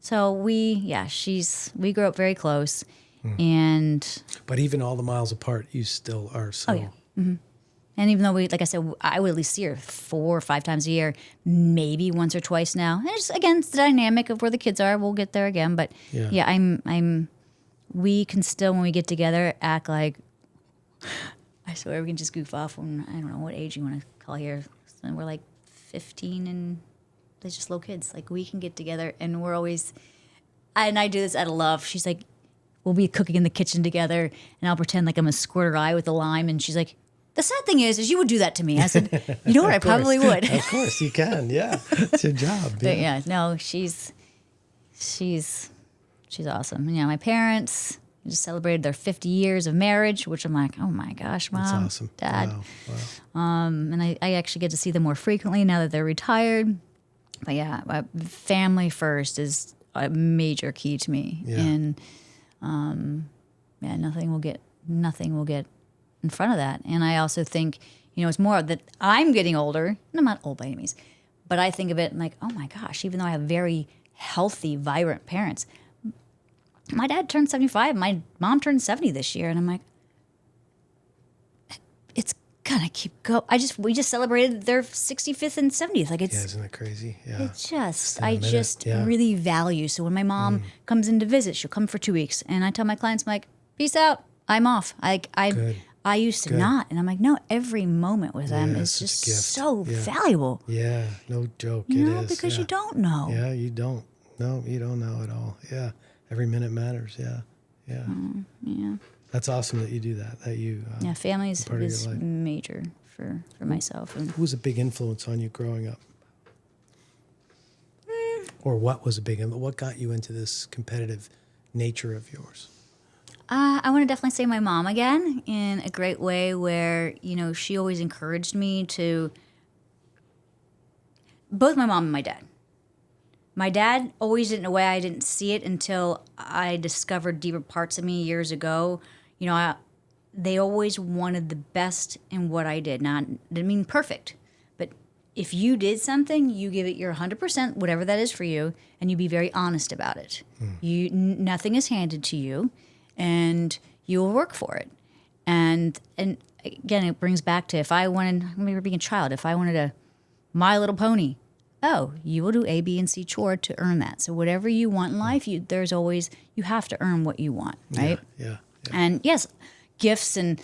so we grew up very close, and. But even all the miles apart, you still are so. Oh, yeah. Mm-hmm. And even though like I said, I would at least see her 4 or 5 times a year, maybe once or twice now. And it's, again, it's the dynamic of where the kids are. We'll get there again. But we can still, when we get together, act like, I swear we can just goof off when, I don't know what age you want to call here. So we're like 15 and they're just little kids. Like, we can get together and we're always, and I do this out of love. She's like, we'll be cooking in the kitchen together and I'll pretend like I'm a squirt her eye with a lime. And she's like, the sad thing is you would do that to me. I said, you know what? I probably would. Of course you can. Yeah. It's your job. But no, she's awesome. You know, my parents, We just celebrated their 50 years of marriage, which I'm like, oh my gosh, Mom, That's awesome. Dad. Wow. And I actually get to see them more frequently now that they're retired. But yeah, family first is a major key to me. Yeah. And nothing will get in front of that. And I also think, it's more that I'm getting older, and I'm not old by any means, but I think of it like, oh my gosh, even though I have very healthy, vibrant parents, my dad turned 75, my mom turned 70 this year, and I'm like, it's gonna keep going. We just celebrated their 65th and 70th. Like isn't that crazy? Yeah. I just really value. So when my mom comes in to visit, she'll come for 2 weeks, and I tell my clients, I'm like, peace out, I'm off. I used to not, and I'm like, no, every moment with them is just so valuable. Yeah, no joke. Because you don't know. Yeah, you don't. No, you don't know at all. Yeah, every minute matters. Yeah. Yeah. That's awesome that you do that. That you. Family is major for myself. And who was a big influence on you growing up? Or what was a big influence? What got you into this competitive nature of yours? I want to definitely say my mom again, in a great way where, she always encouraged me to, both my mom and my dad. My dad always did it in a way I didn't see it until I discovered deeper parts of me years ago. They always wanted the best in what I did. Now, I didn't mean perfect, but if you did something, you give it your 100%, whatever that is for you, and you be very honest about it. Nothing is handed to you. And you will work for it. And again, it brings back to I remember being a child, if I wanted a My Little Pony, you will do A, B, and C chore to earn that. So whatever you want in life, you have to earn what you want, right? Yeah. And yes, gifts and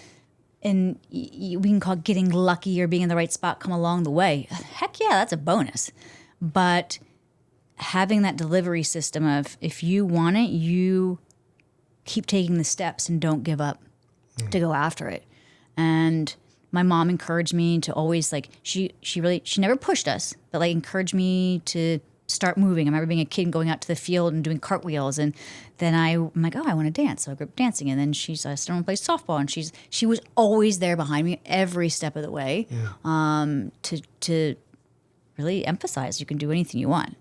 we can call it getting lucky or being in the right spot come along the way. Heck yeah, that's a bonus. But having that delivery system of if you want it, you keep taking the steps and don't give up to go after it. And my mom encouraged me to always she never pushed us, but encouraged me to start moving. I remember being a kid and going out to the field and doing cartwheels, and then I'm like, I want to dance. So I grew up dancing, and then I started to play softball, and she was always there behind me every step of the way, to really emphasize you can do anything you want.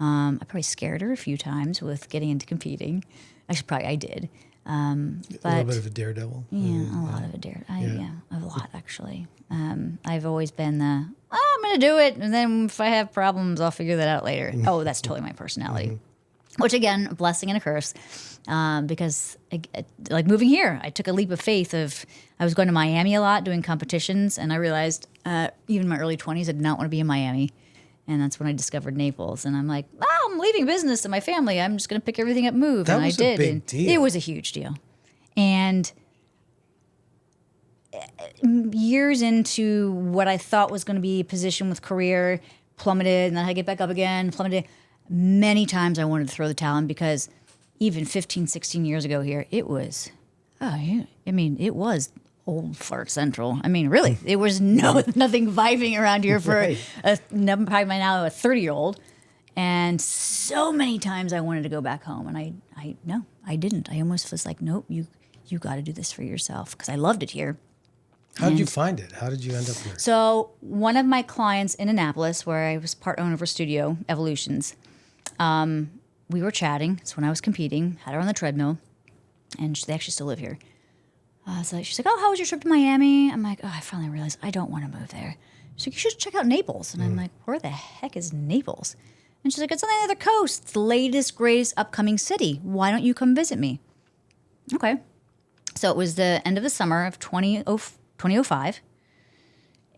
I probably scared her a few times with getting into competing. Actually, I did. But a little bit of a daredevil. Yeah, a lot of a daredevil. A lot, actually. I've always been I'm going to do it, and then if I have problems, I'll figure that out later. Oh, that's totally my personality. Which, again, a blessing and a curse. Because, like moving here, I took a leap of faith I was going to Miami a lot, doing competitions, and I realized, even in my early 20s, I did not want to be in Miami. And that's when I discovered Naples. And I'm like, I'm leaving business and my family. I'm just going to pick everything up, move. That and was I did. a big deal. It was a huge deal. And years into what I thought was going to be a position with career plummeted. And then I had to get back up again, plummeted. Many times I wanted to throw the towel in because even 15, 16 years ago here, it was, it was old fart central. Really, there was nothing viving around here for probably by now a 30-year-old. And so many times I wanted to go back home, and I didn't. I almost was like, nope, you got to do this for yourself, because I loved it here. How did you find it? How did you end up here? So one of my clients in Annapolis, where I was part owner of her studio, Evolutions, we were chatting. It's when I was competing, had her on the treadmill, and they actually still live here. So she's like, how was your trip to Miami? I'm like, I finally realized I don't want to move there. She's like, you should check out Naples. And I'm like, where the heck is Naples? And she's like, it's on the other coast. It's the latest, greatest upcoming city. Why don't you come visit me? Okay. So it was the end of the summer of 2005.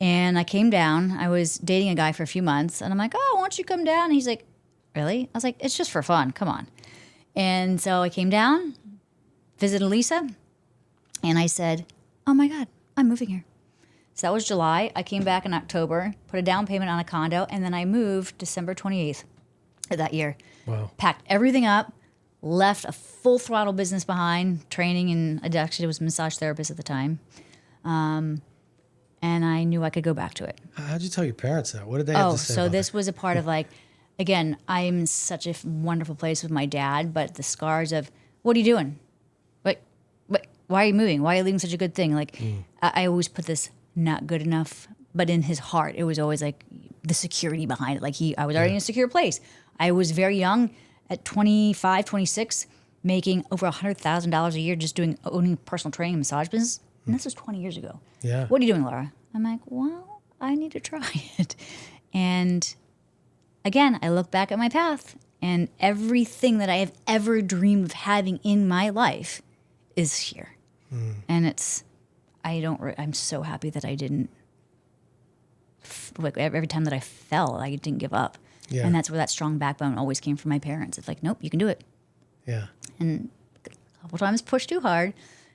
And I came down. I was dating a guy for a few months. And I'm like, why don't you come down? And he's like, really? I was like, it's just for fun. Come on. And so I came down, visited Lisa. And I said, oh my God, I'm moving here. So that was July. I came back in October, put a down payment on a condo, and then I moved December 28th of that year. Wow. Packed everything up, left a full throttle business behind, training, and I actually was a massage therapist at the time. And I knew I could go back to it. How'd you tell your parents that? What did they have to say so about this it? was a part of again, I'm in such a wonderful place with my dad, but the scars of, what are you doing? Wait, why are you moving? Why are you leaving such a good thing? Like, I always put this not good enough, but in his heart, it was always like the security behind it. Like I was already in a secure place. I was very young at 25, 26, making over $100,000 a year just owning personal training and massage business. And this was 20 years ago. Yeah. What are you doing, Laura? I'm like, well, I need to try it. And again, I look back at my path, and everything that I have ever dreamed of having in my life is here. And I'm so happy that I didn't, like every time that I fell, I didn't give up. Yeah. And that's where that strong backbone always came from my parents. It's like, nope, you can do it. Yeah. And a couple times pushed too hard,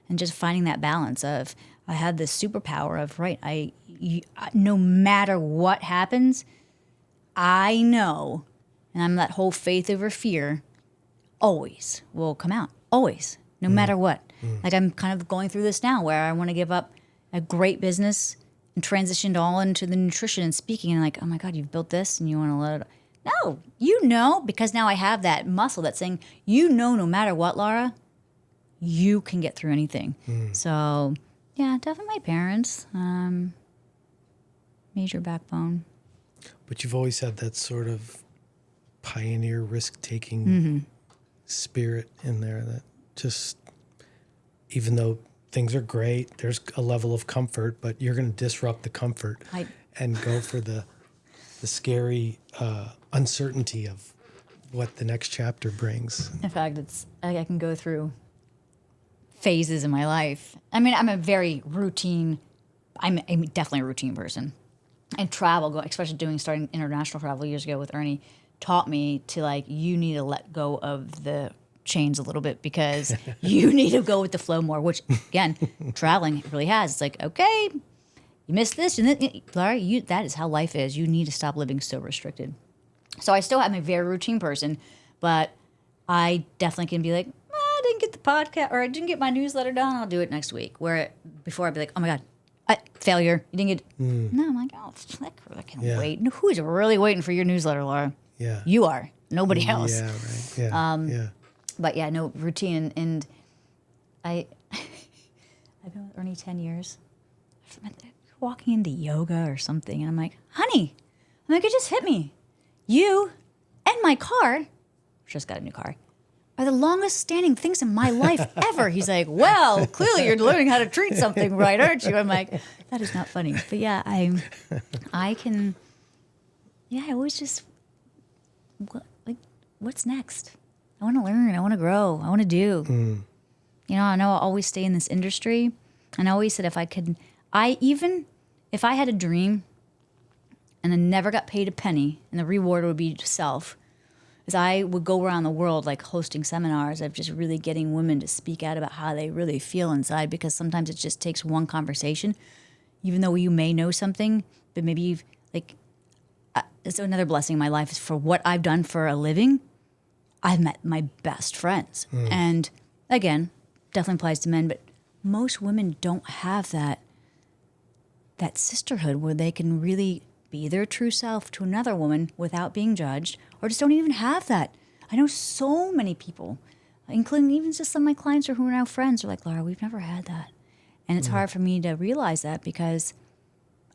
and just finding that balance of, I have this superpower of, no matter what happens, I know, and I'm that whole faith over fear, always will come out. Always. No matter what. Like, I'm kind of going through this now where I want to give up a great business and transitioned all into the nutrition and speaking, and like, oh my God, you've built this and you want to let it. No, because now I have that muscle that's saying, no matter what, Laura, you can get through anything. So yeah, definitely my parents, major backbone. But you've always had that sort of pioneer risk-taking spirit in there that just, even though things are great, there's a level of comfort, but you're going to disrupt the comfort and go for the scary uncertainty of what the next chapter brings. In fact, I can go through phases in my life. I mean, I'm definitely a routine person. And travel, especially starting international travel years ago with Ernie, taught me to, like, you need to let go of the chains a little bit, because you need to go with the flow more, which, again, traveling really has. It's like, okay, you missed this, and then, Laura, that is how life is. You need to stop living so restricted. So I I'm a very routine person, but I definitely can be like, I didn't get the podcast, or I didn't get my newsletter done, I'll do it next week. Before I'd be like, oh my God, failure. You didn't get. No, I'm like, oh, I can wait. No, who's really waiting for your newsletter, Laura? Yeah, you are. Nobody else. Yeah, right. Yeah, But yeah, no, routine, and I've been with Ernie 10 years. Walking into yoga or something, and I'm like, honey, it just hit me. You and my car, just got a new car, are the longest standing things in my life ever. He's like, well, clearly you're learning how to treat something right, aren't you? I'm like, that is not funny. But yeah, I always just, what's next? I want to learn. I want to grow. I want to do. I know I'll always stay in this industry. And I always said if I had a dream and I never got paid a penny and the reward would be self, is I would go around the world, like, hosting seminars of just really getting women to speak out about how they really feel inside, because sometimes it just takes one conversation, even though you may know something, but maybe it's another blessing in my life is for what I've done for a living. I've met my best friends. And again, definitely applies to men, but most women don't have that sisterhood where they can really be their true self to another woman without being judged, or just don't even have that. I know so many people, including even just some of my clients who are now friends, are like, Laura, we've never had that. And it's hard for me to realize that, because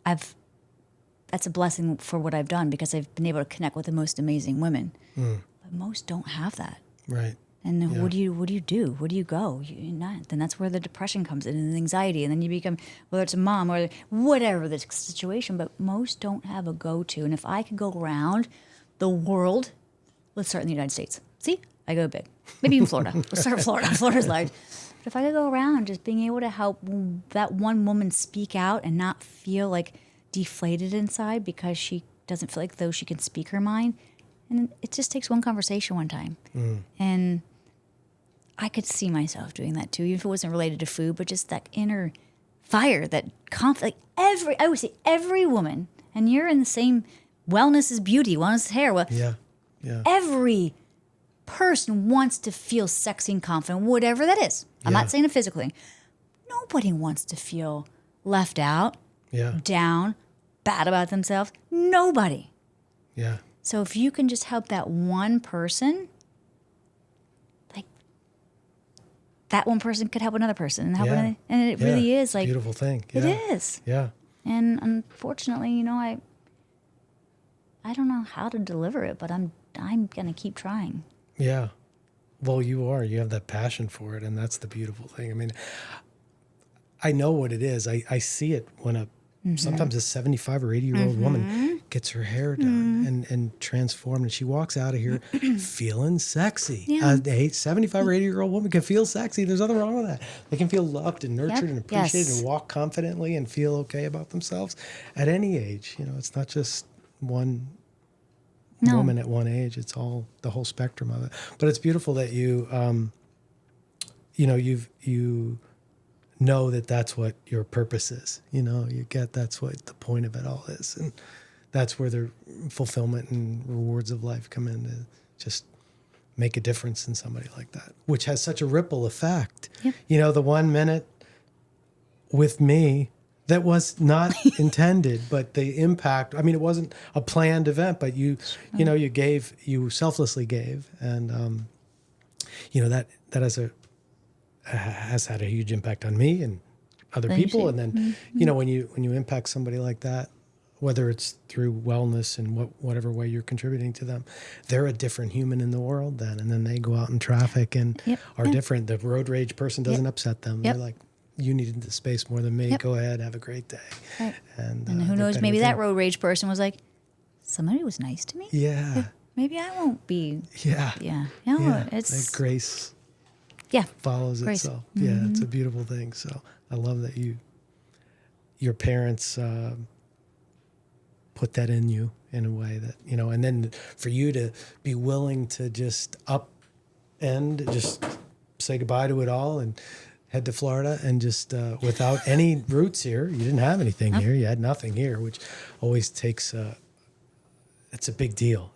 that's a blessing for what I've done, because I've been able to connect with the most amazing women. But most don't have that. Right. And then what do you do? Where do you go? Then that's where the depression comes in, and the anxiety, and then you become, whether it's a mom or whatever the situation, but most don't have a go-to. And if I could go around the world, let's start in the United States. See, I go big. Maybe even Florida. Let's start in Florida. Florida's large. But if I could go around just being able to help that one woman speak out and not feel like deflated inside because she doesn't feel like though she can speak her mind. And it just takes one conversation one time. And I could see myself doing that too, even if it wasn't related to food, but just that inner fire, that conflict. I would say every woman, and you're in the same, wellness is beauty, wellness is hair. Well, yeah. Every person wants to feel sexy and confident, whatever that is. I'm not saying a physical thing. Nobody wants to feel left out, down, bad about themselves. Nobody. Yeah. So if you can just help that one person, like, that one person could help another person and help another, and it really is like beautiful thing. It is. Yeah. And unfortunately, I don't know how to deliver it, but I'm gonna keep trying. Yeah. Well, you have that passion for it, and that's the beautiful thing. I mean, I know what it is. I see it when sometimes a 75 or 80-year-old woman gets her hair done and transformed, and she walks out of here feeling sexy. Yeah. A 75 or 80-year-old woman can feel sexy. There's nothing wrong with that. They can feel loved and nurtured and appreciated and walk confidently and feel okay about themselves at any age. It's not just one woman at one age. It's all the whole spectrum of it. But it's beautiful that you know that that's what your purpose is. You get that's what the point of it all is. And that's where the fulfillment and rewards of life come in, to just make a difference in somebody like that, which has such a ripple effect. Yep. The 1 minute with me that was not intended, but the impact, I mean, it wasn't a planned event, but you selflessly gave. And, that has had a huge impact on me and other people. And then, when you impact somebody like that, whether it's through wellness and whatever way you're contributing to them, they're a different human in the world then. And then they go out in traffic and are different. The road rage person doesn't upset them. They're like, you needed the space more than me. Go ahead, have a great day. Right. And who knows, maybe that road rage person was like, somebody was nice to me. Yeah. Maybe I won't be. Yeah. Yeah. It's like grace. Yeah. Follows itself. Yeah, it's a beautiful thing. So I love that your parents put that in you in a way that, and then for you to be willing to just just say goodbye to it all and head to Florida and just without any roots here. You didn't have anything here. You had nothing here, which always takes it's a big deal.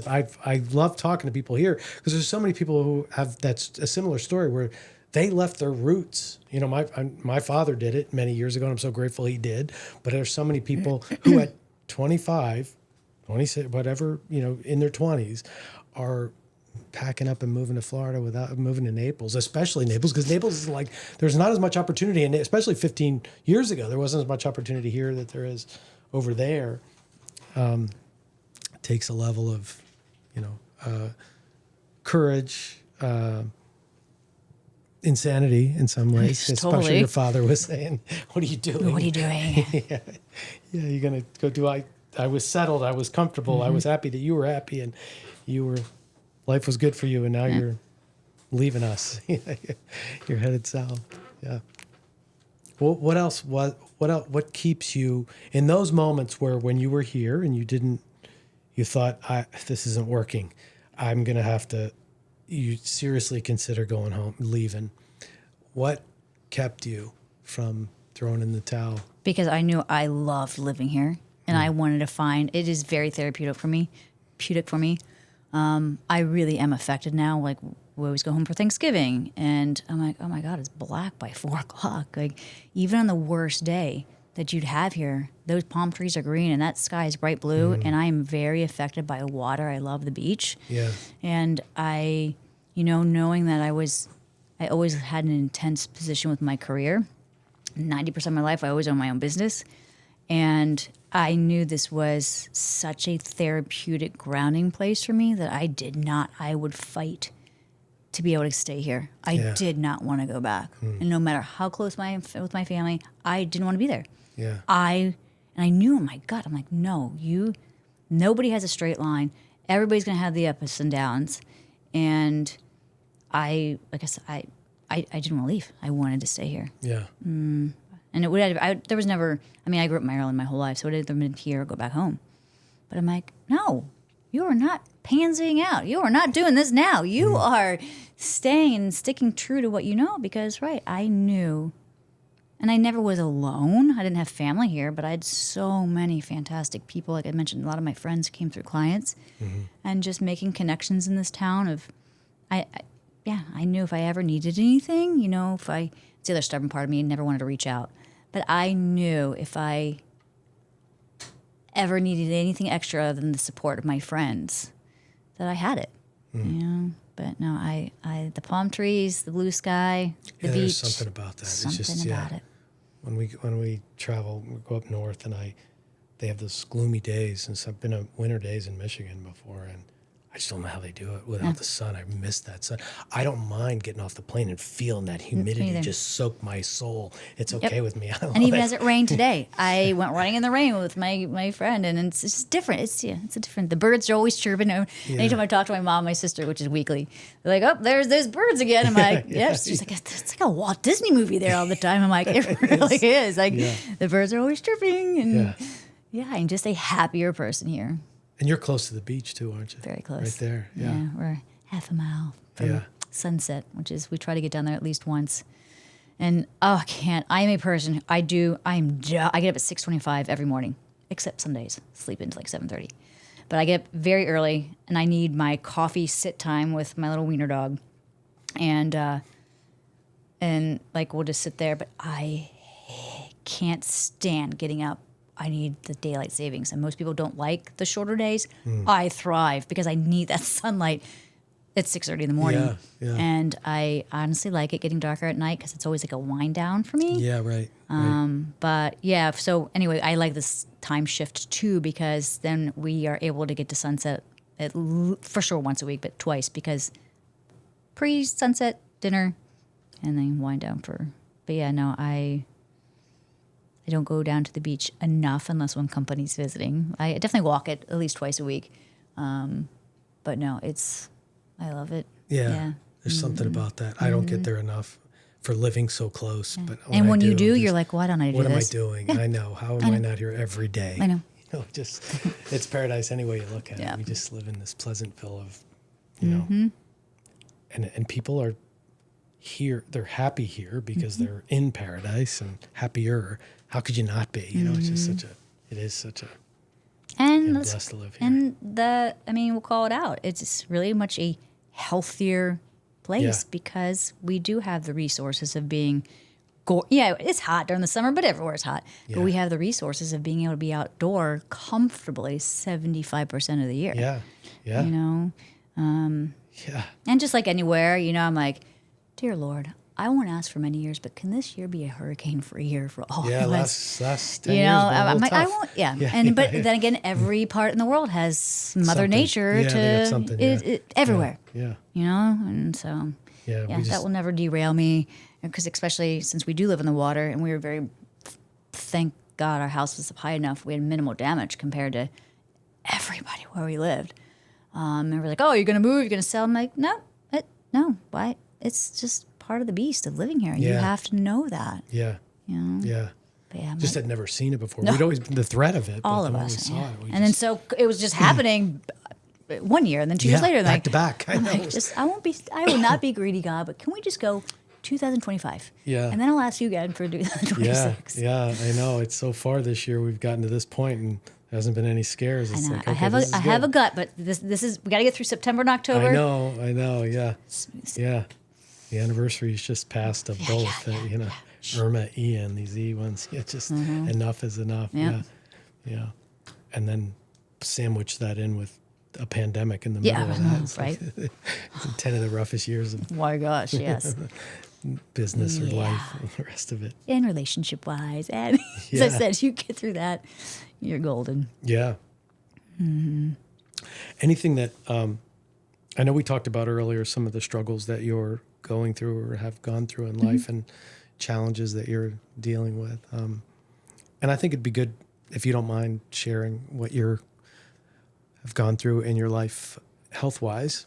I love talking to people here because there's so many people who have that's a similar story where they left their roots. My father did it many years ago, and I'm so grateful he did. But there's so many people who at 25, 26, whatever, in their 20s are packing up and moving to Florida without moving to Naples, especially Naples, because Naples is like, there's not as much opportunity. And especially 15 years ago, there wasn't as much opportunity here that there is over there. It takes a level of, courage, insanity in some ways. Especially your father was saying, what are you doing? What are you doing? Yeah, you're going to go I was settled. I was comfortable. I was happy that you were happy and life was good for you. And now you're leaving us. You're headed south. Yeah. Well, what else? What keeps you in those moments where when you were here and you thought, this isn't working. I'm going to have to, you seriously consider going home, leaving. What kept you from throwing in the towel? Because I knew I loved living here and I wanted to find, it is very therapeutic for me. I really am affected now. Like we always go home for Thanksgiving and I'm like, oh my God, it's black by 4:00. Like even on the worst day that you'd have here, those palm trees are green and that sky is bright blue. And I am very affected by water. I love the beach. Yeah. And I, knowing that I always had an intense position with my career. 90% of my life, I always owned my own business. And I knew this was such a therapeutic grounding place for me that I would fight to be able to stay here. I did not want to go back. And no matter how close with my family, I didn't want to be there. Yeah. I knew in my gut, I'm like, no, nobody has a straight line. Everybody's going to have the ups and downs. And I didn't want to leave. I wanted to stay here. Yeah. And it would have, there was never, I grew up in Maryland my whole life, so it would have either been here or go back home. But I'm like, no, you are not pansying out. You are not doing this now. You are staying and sticking true to what you know because, I knew. And I never was alone. I didn't have family here, but I had so many fantastic people. Like I mentioned, a lot of my friends came through clients. And just making connections in this town of, I knew if I ever needed anything, it's the other stubborn part of me, never wanted to reach out. But I knew if I ever needed anything extra other than the support of my friends, that I had it. But But no, the palm trees, the blue sky, the beach. There's something about that. Something it's just, about it. When we travel, we go up north, and they have those gloomy days, and so I've been on winter days in Michigan before, and I just don't know how they do it without the sun. I miss that sun. I don't mind getting off the plane and feeling that humidity just soak my soul. It's okay with me. I love and even as it rained today, I went running in the rain with my friend, and it's just different. It's a different. The birds are always chirping. Anytime I talk to my mom, my sister, which is weekly, they're like, "Oh, there's birds again." I'm like, "Yes." She's like, "It's like a Walt Disney movie there all the time." I'm like, "It really is." Like the birds are always chirping, and I'm just a happier person here. And you're close to the beach too, aren't you? Very close. Right there. Yeah. We're half a mile from Sunset, which is, we try to get down there at least once. And I can't. I am a person. I get up at 6:25 every morning, except some days. Sleep into like 7:30. But I get up very early, and I need my coffee sit time with my little wiener dog, and like we'll just sit there. But I can't stand getting up. I need the daylight savings, and most people don't like the shorter days. I thrive because I need that sunlight at 6:30 in the morning. And I honestly like it getting darker at night because it's always like a wind down for me. Yeah, right. But yeah, so anyway, I like this time shift too, because then we are able to get to sunset for sure once a week, but twice, because pre-sunset dinner and then wind down but yeah, no, I don't go down to the beach enough unless when company's visiting. I definitely walk it at least twice a week. But no, I love it. Yeah. There's something about that. I don't get there enough for living so close. But when you do, you're like, why don't I do this? What am I doing? Yeah. I know. How am I not here every day? I know. It's paradise any way you look at it. We just live in this Pleasantville of, and people are here. They're happy here because they're in paradise and happier. How could you not be? It's just it is such a, and blessed to live here. And we'll call it out. It's really much a healthier place because we do have the resources of being, it's hot during the summer, but everywhere it's hot. Yeah. But we have the resources of being able to be outdoor comfortably 75% of the year. Yeah. And just like anywhere, I'm like, dear Lord, I won't ask for many years, but can this year be a hurricane-free year for all of us? Last 10 years I'm like, I won't. But then again, every part in the world has Mother Nature everywhere. And so that will never derail me, because especially since we do live in the water, and we were thank God our house was up high enough, we had minimal damage compared to everybody where we lived. And we're like, oh, you're gonna move, you're gonna sell? I'm like, no, why? It's just part of the beast of living here. You have to know that. Yeah. But yeah, just had never seen it before. We'd always been the threat of it. All of us. Then so it was just happening 1 year, and then 2 years later, back to back. I will not be greedy, God, but can we just go 2025? Yeah. And then I'll ask you again for 2026. Yeah, I know. It's so far this year we've gotten to this point, and there hasn't been any scares. It's I know. like, I have a gut, but this is, we got to get through September and October. I know. Yeah. Yeah. The anniversary is just passed of both, Irma, Ian, these E ones. It's just enough is enough. Yeah. And then sandwich that in with a pandemic in the middle of that. It's right. Like 10 of the roughest years of my gosh, yes. business or life and the rest of it. And relationship-wise. And as I said, you get through that, you're golden. Yeah. Anything that, I know we talked about earlier, some of the struggles that you're going through or have gone through in life and challenges that you're dealing with. And I think it'd be good if you don't mind sharing what you have gone through in your life health-wise,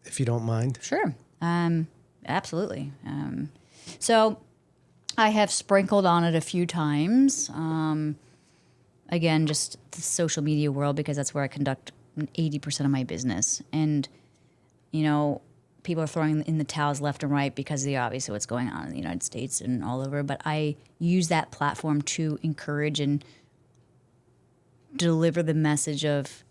if you don't mind. Sure. Absolutely. So I have sprinkled on it a few times. Again, just the social media world, because that's where I conduct 80% of my business. And people are throwing in the towels left and right because of obviously what's going on in the United States and all over. But I use that platform to encourage and deliver the message of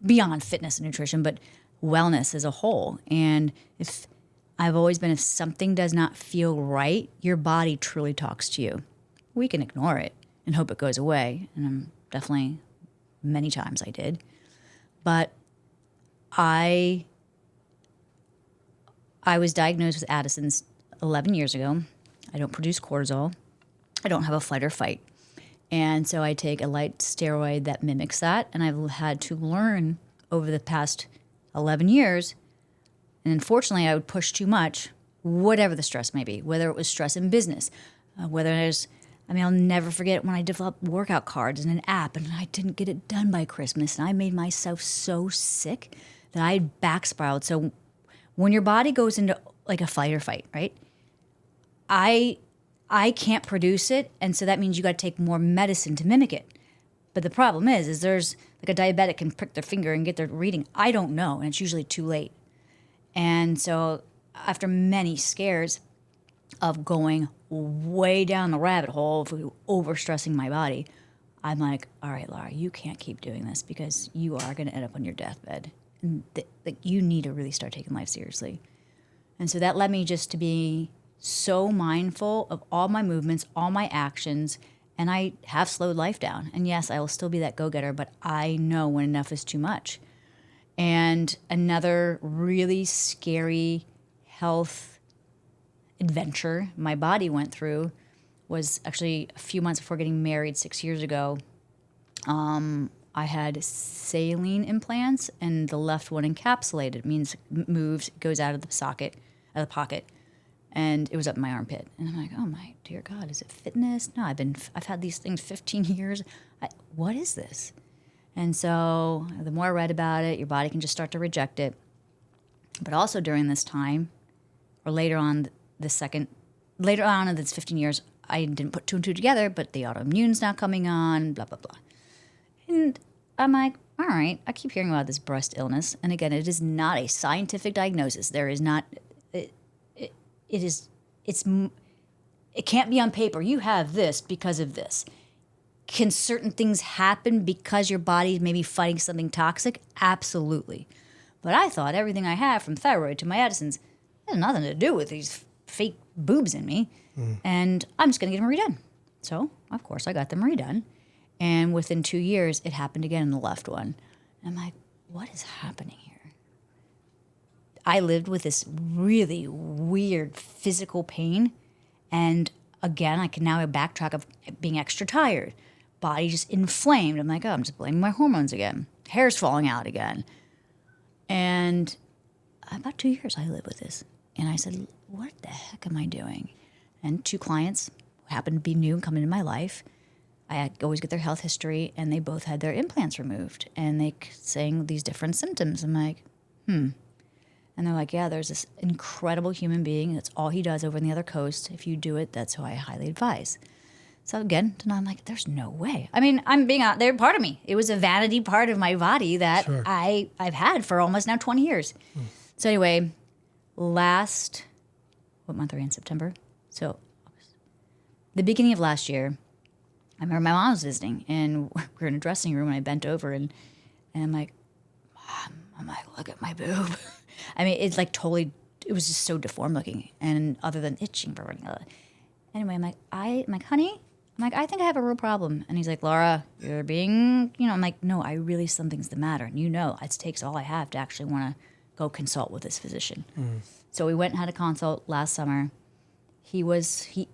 beyond fitness and nutrition, but wellness as a whole. And if something does not feel right, your body truly talks to you. We can ignore it and hope it goes away. And I'm definitely, many times I did. But I was diagnosed with Addison's 11 years ago. I don't produce cortisol. I don't have a flight or fight. And so I take a light steroid that mimics that. And I've had to learn over the past 11 years. And unfortunately, I would push too much, whatever the stress may be, whether it was stress in business, I'll never forget when I developed workout cards and an app and I didn't get it done by Christmas. And I made myself so sick that I had back spiraled. So when your body goes into like a fight or fight, right? I can't produce it, and so that means you got to take more medicine to mimic it. But the problem is there's like a diabetic can prick their finger and get their reading. I don't know, and it's usually too late. And so after many scares of going way down the rabbit hole of overstressing my body, I'm like, all right, Laura, you can't keep doing this because you are going to end up on your deathbed. And you need to really start taking life seriously. And so that led me just to be so mindful of all my movements, all my actions, and I have slowed life down. And yes, I will still be that go-getter, but I know when enough is too much. And another really scary health adventure my body went through was actually a few months before getting married 6 years ago. I had saline implants, and the left one encapsulated. It means it moves, goes out of the pocket. And it was up in my armpit. And I'm like, oh my dear God, is it fitness? No, I've had these things 15 years. What is this? And so the more I read about it, your body can just start to reject it. But also during this time, or later on in this 15 years, I didn't put two and two together, but the autoimmune's now coming on, blah, blah, blah. And I'm like, all right, I keep hearing about this breast illness. And again, it is not a scientific diagnosis. There is not... It can't be on paper. You have this because of this. Can certain things happen because your body may be fighting something toxic? Absolutely. But I thought everything I have, from thyroid to my Addison's, has nothing to do with these fake boobs in me. And I'm just going to get them redone. So, of course, I got them redone. And within 2 years, it happened again in the left one. And I'm like, what is happening here? I lived with this really weird physical pain. And again, I can now backtrack of being extra tired. Body just inflamed. I'm like, oh, I'm just blaming my hormones again. Hair's falling out again. And about 2 years I lived with this. And I said, what the heck am I doing? And 2 clients happened to be new and come into my life. I had always get their health history, and they both had their implants removed. And they saying these different symptoms. I'm like, And they're like, yeah, there's this incredible human being. That's all he does over in the other coast. If you do it, that's who I highly advise. So again, I'm like, there's no way. I mean, I'm being out there, part of me. It was a vanity part of my body that Sure. I've had for almost now 20 years. So anyway, what month are we in? September? So the beginning of last year, I remember my mom was visiting, and we were in a dressing room, and I bent over, and I'm like, Mom, I'm like, look at my boob. I mean, it's like totally, it was just so deformed looking, and other than itching for running. Anyway, I'm like, honey, I think I have a real problem. And he's like, Laura, you're being, I'm like, no, something's the matter. And it takes all I have to actually want to go consult with this physician. So we went and had a consult last summer. He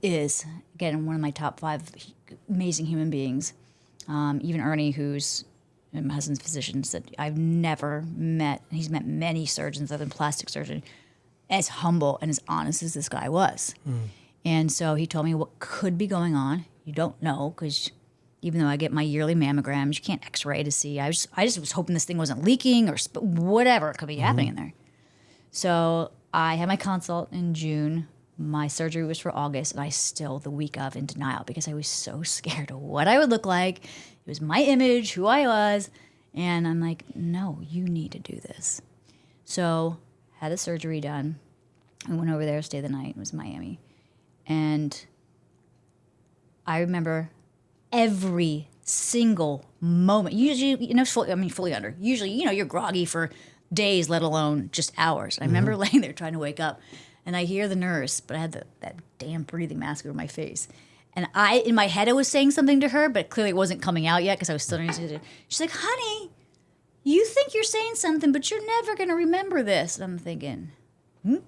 is, again, one of my top 5 amazing human beings. Even Ernie, who's my husband's physician, said, I've never met, he's met many surgeons other than plastic surgeon, as humble and as honest as this guy was. And so he told me what could be going on. You don't know, because even though I get my yearly mammograms, you can't x-ray to see. I just was hoping this thing wasn't leaking or whatever could be happening in there. So I had my consult in June. My surgery was for August, and I still, the week of, in denial because I was so scared of what I would look like. It was my image, who I was. And I'm like, no, you need to do this. So had the surgery done. I went over there, stayed the night. It was Miami. And I remember every single moment. Usually, fully under. Usually, you're groggy for days, let alone just hours. I remember laying there trying to wake up. And I hear the nurse, but I had that damn breathing mask over my face. And in my head, I was saying something to her, but clearly it wasn't coming out yet because I was still. She's like, honey, you think you're saying something, but you're never going to remember this. And I'm thinking, do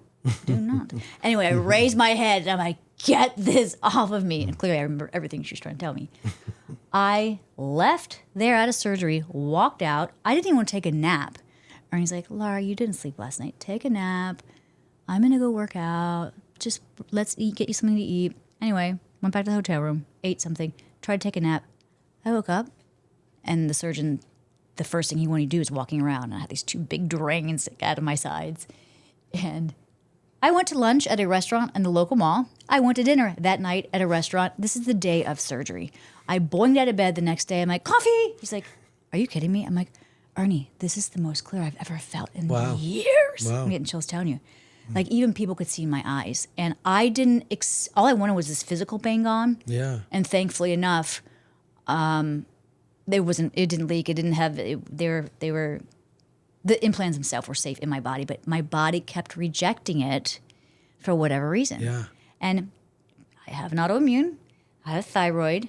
not. Anyway, I raise my head and I'm like, get this off of me. And clearly I remember everything she was trying to tell me. I left there out of surgery, walked out. I didn't even want to take a nap. Ernie's like, Laura, you didn't sleep last night. Take a nap. I'm going to go work out. Just let's eat, get you something to eat. Anyway, went back to the hotel room, ate something, tried to take a nap. I woke up and the surgeon, the first thing he wanted to do is walking around. And I had these two big drains out of my sides. And I went to lunch at a restaurant in the local mall. I went to dinner that night at a restaurant. This is the day of surgery. I boinged out of bed the next day. I'm like, coffee. He's like, are you kidding me? I'm like, Ernie, this is the most clear I've ever felt in years. Wow. I'm getting chills telling you. Like, even people could see in my eyes. And I didn't, all I wanted was this physical pain gone. Yeah. And thankfully enough, it didn't leak. It didn't have, the implants themselves were safe in my body, but my body kept rejecting it for whatever reason. Yeah. And I have an autoimmune. I have thyroid.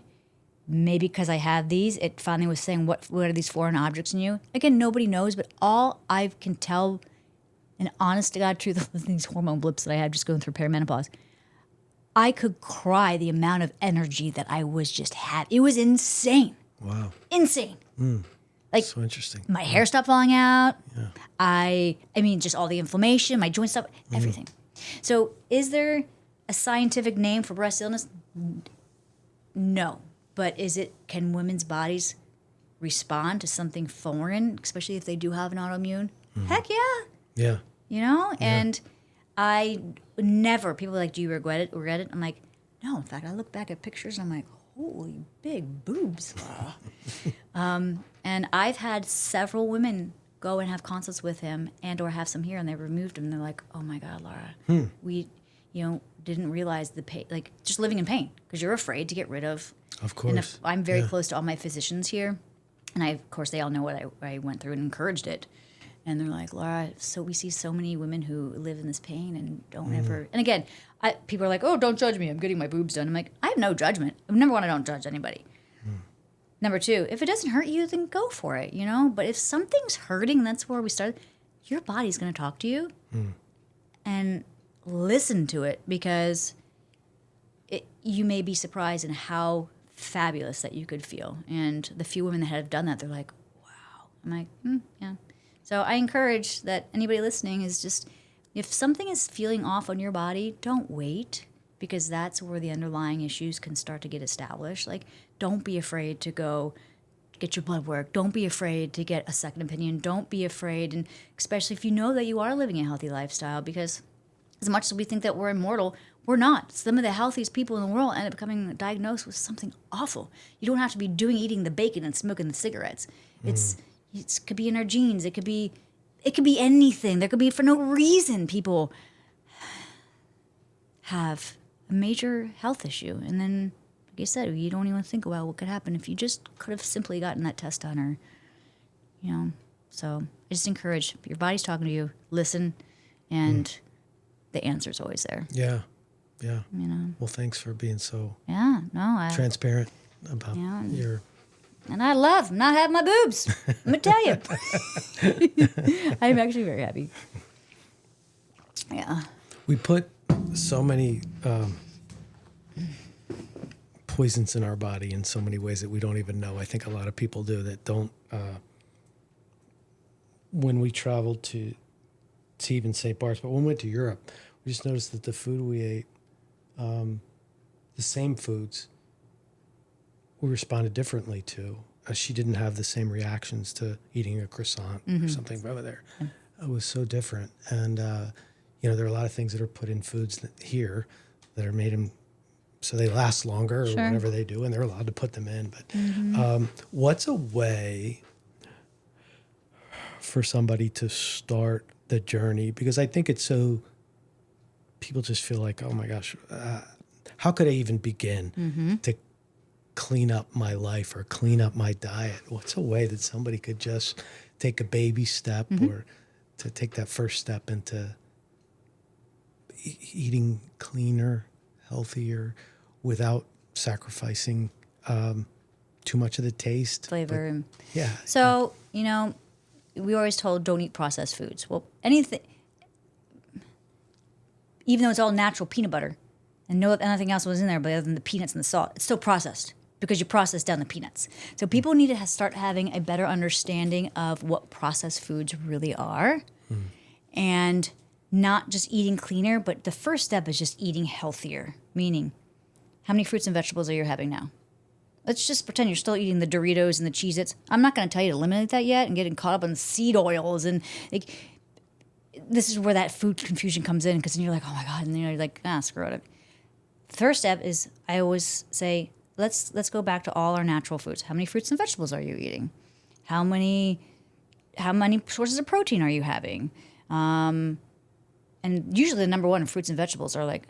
Maybe because I have these, it finally was saying, what are these foreign objects in you? Again, nobody knows, but all I can tell, and honest to God truth, these hormone blips that I had just going through perimenopause, I could cry the amount of energy that I was just having. It was insane. Wow. Insane. Like, so interesting. My hair stopped falling out. Yeah. I mean, just all the inflammation, my joints stopped, everything. So is there a scientific name for breast illness? No. But can women's bodies respond to something foreign, especially if they do have an autoimmune? Heck yeah. Yeah. You know? And I never, people are like, do you regret it? I'm like, no. In fact, I look back at pictures and I'm like, holy big boobs. And I've had several women go and have consults with him and or have some here and they removed him. And they're like, oh my God, Laura, we, didn't realize the pain, like just living in pain because you're afraid to get rid of. Of course. And if I'm very close to all my physicians here. And of course, they all know what I went through and encouraged it. And they're like, Laura, so we see so many women who live in this pain and don't ever. And again, people are like, oh, don't judge me. I'm getting my boobs done. I'm like, I have no judgment. Number one, I don't judge anybody. Number two, if it doesn't hurt you, then go for it, But if something's hurting, that's where we start. Your body's going to talk to you. And listen to it because you may be surprised in how fabulous that you could feel. And the few women that have done that, they're like, wow. I'm like, yeah. So I encourage that anybody listening is just, if something is feeling off on your body, don't wait because that's where the underlying issues can start to get established. Like, don't be afraid to go get your blood work. Don't be afraid to get a second opinion. Don't be afraid, and especially if you know that you are living a healthy lifestyle, because as much as we think that we're immortal, we're not. Some of the healthiest people in the world end up becoming diagnosed with something awful. You don't have to be eating the bacon and smoking the cigarettes. It could be in our genes. It could be anything. There could be, for no reason, people have a major health issue. And then, like you said, you don't even think about what could happen if you just could have simply gotten that test done or, So I just encourage, your body's talking to you, listen, and the answer's always there. Yeah. Yeah. Well, thanks for being so transparent about your... And I love not having my boobs. I'm going to tell you. I'm actually very happy. Yeah. We put so many poisons in our body in so many ways that we don't even know. I think a lot of people do that don't... when we traveled to even St. Bart's, but when we went to Europe, we just noticed that the food we ate, the same foods, we responded differently to. She didn't have the same reactions to eating a croissant or something over there. It was so different. And, there are a lot of things that are put in foods here that are made them so they last longer or whatever they do, and they're allowed to put them in. But what's a way for somebody to start the journey? Because I think it's so, people just feel like, oh my gosh, how could I even begin to clean up my life or clean up my diet? What's a way that somebody could just take a baby step or to take that first step into eating cleaner, healthier, without sacrificing too much of the taste? Flavor. Yeah. So, we were always told don't eat processed foods. Well, anything, even though it's all natural peanut butter and nothing else was in there but other than the peanuts and the salt, it's still processed because you process down the peanuts. So people need to start having a better understanding of what processed foods really are and not just eating cleaner, but the first step is just eating healthier, meaning how many fruits and vegetables are you having now? Let's just pretend you're still eating the Doritos and the Cheez-Its. I'm not going to tell you to eliminate that yet and getting caught up on seed oils. And like, this is where that food confusion comes in because then you're like, oh my God. And then you're like, screw it. The first step is I always say, let's go back to all our natural foods. How many fruits and vegetables are you eating? How many sources of protein are you having? And usually the number one in fruits and vegetables are like,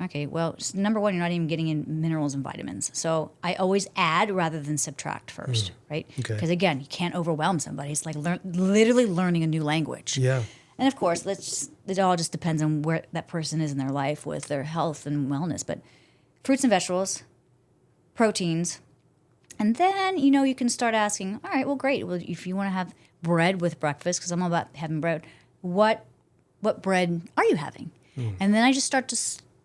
okay, well, number one, you're not even getting in minerals and vitamins. So I always add rather than subtract first, right? Because again, you can't overwhelm somebody. It's like literally learning a new language. Yeah. And of course, it all just depends on where that person is in their life with their health and wellness. But fruits and vegetables, proteins, and then, you can start asking, all right, well, great. Well, if you want to have bread with breakfast, because I'm all about having bread, what bread are you having? And then I just start to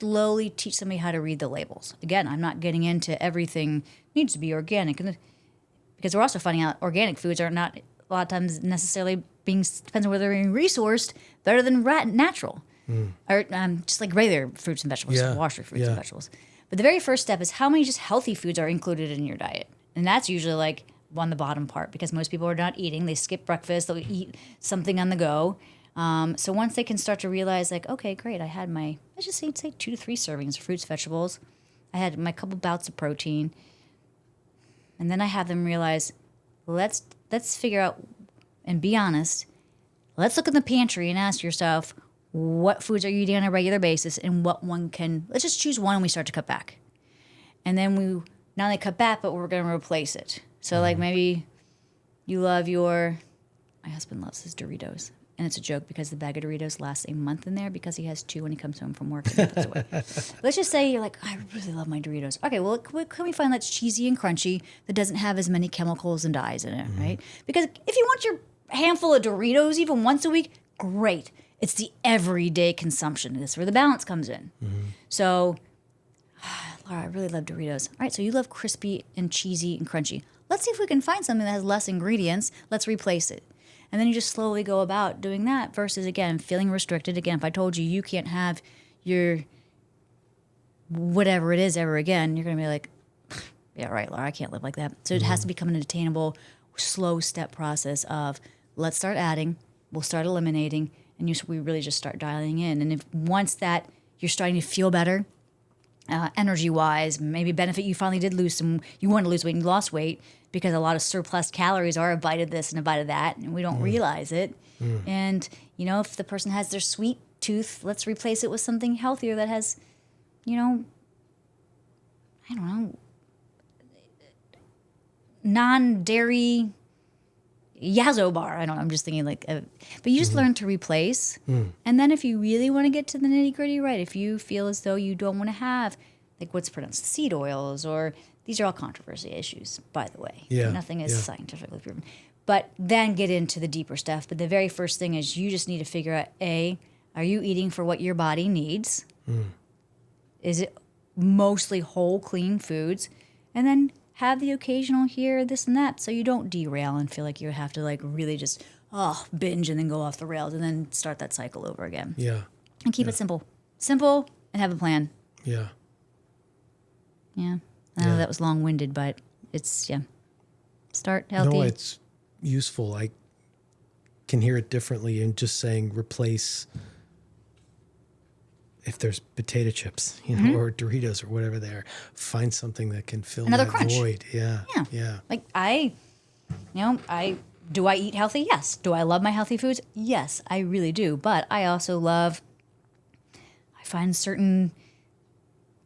slowly teach somebody how to read the labels. Again, I'm not getting into everything needs to be organic, because we're also finding out organic foods are not a lot of times necessarily depends on whether they're being resourced better than natural, or just like regular fruits and vegetables, washer fruits and vegetables. But the very first step is how many just healthy foods are included in your diet, and that's usually like on the bottom part because most people are not eating. They skip breakfast. They'll eat something on the go. So once they can start to realize, like, okay, great, I had let's just say 2 to 3 servings of fruits, vegetables. I had my couple bouts of protein. And then I have them realize, let's figure out and be honest. Let's look in the pantry and ask yourself, what foods are you eating on a regular basis and let's just choose one and we start to cut back. And then we not only cut back, but we're going to replace it. So like maybe you love my husband loves his Doritos. And it's a joke because the bag of Doritos lasts a month in there because he has 2 when he comes home from work and he puts away. Let's just say you're like, I really love my Doritos. Okay, well, can we find that's cheesy and crunchy that doesn't have as many chemicals and dyes in it, right? Because if you want your handful of Doritos even once a week, great. It's the everyday consumption. This is where the balance comes in. So, Laura, I really love Doritos. All right, so you love crispy and cheesy and crunchy. Let's see if we can find something that has less ingredients. Let's replace it. And then you just slowly go about doing that versus, again, feeling restricted. Again, if I told you can't have your whatever it is ever again, you're going to be like, yeah, right, Laura, I can't live like that. So it has to become an attainable, slow step process of let's start adding, we'll start eliminating, and we really just start dialing in. And if once that you're starting to feel better, energy-wise, maybe benefit you finally did lose you want to lose weight and you lost weight, because a lot of surplus calories are a bite of this and a bite of that, and we don't realize it. And, if the person has their sweet tooth, let's replace it with something healthier that has, I don't know, non-dairy Yazoo bar. I don't know, I'm just thinking like, but you just learn to replace. And then if you really want to get to the nitty-gritty, right, if you feel as though you don't want to have, like what's pronounced, seed oils, or these are all controversy issues, by the way. Yeah. Nothing is scientifically proven. But then get into the deeper stuff. But the very first thing is you just need to figure out, A, are you eating for what your body needs? Is it mostly whole, clean foods? And then have the occasional here, this and that, so you don't derail and feel like you have to like really just, binge and then go off the rails and then start that cycle over again. Yeah. And keep it simple. Simple and have a plan. Yeah. Yeah. I know that was long-winded, but it's, start healthy. No, it's useful. I can hear it differently in just saying replace, if there's potato chips, or Doritos or whatever they are, find something that can fill Another that crunch. void. Yeah. Like do I eat healthy? Yes. Do I love my healthy foods? Yes, I really do. But I also I find certain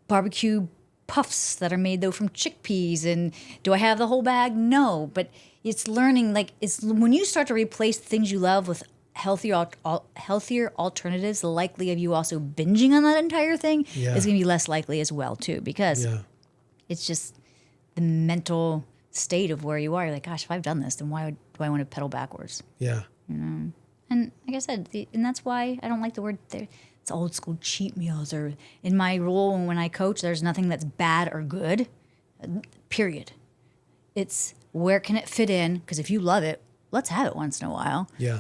barbecue puffs that are made though from chickpeas, and do I have the whole bag? No, but it's learning, it's when you start to replace the things you love with healthier alternatives, the likely of you also binging on that entire thing is going to be less likely as well too, because it's just the mental state of where you are. You're like, gosh, if I've done this, then why do I want to pedal backwards? Yeah. And like I said, and that's why I don't like the word there. It's old school cheat meals, or in my role when I coach, there's nothing that's bad or good, period. It's where can it fit in? Because if you love it, let's have it once in a while. Yeah.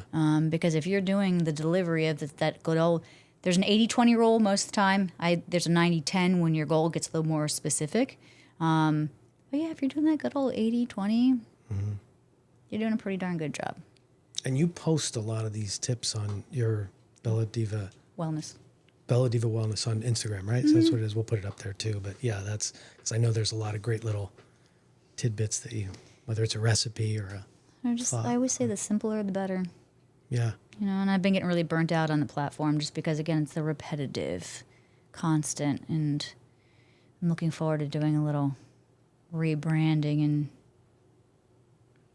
Because if you're doing the delivery of that good old, there's an 80-20 rule most of the time. There's a 90-10 when your goal gets a little more specific. But yeah, if you're doing that good old 80-20, you're doing a pretty darn good job. And you post a lot of these tips on your Bella Diva Wellness on Instagram, right? So that's what it is. We'll put it up there too. But yeah, that's because I know there's a lot of great little tidbits that whether it's a recipe or a I always say the simpler the better. Yeah. And I've been getting really burnt out on the platform just because, again, it's the repetitive, constant, and I'm looking forward to doing a little rebranding and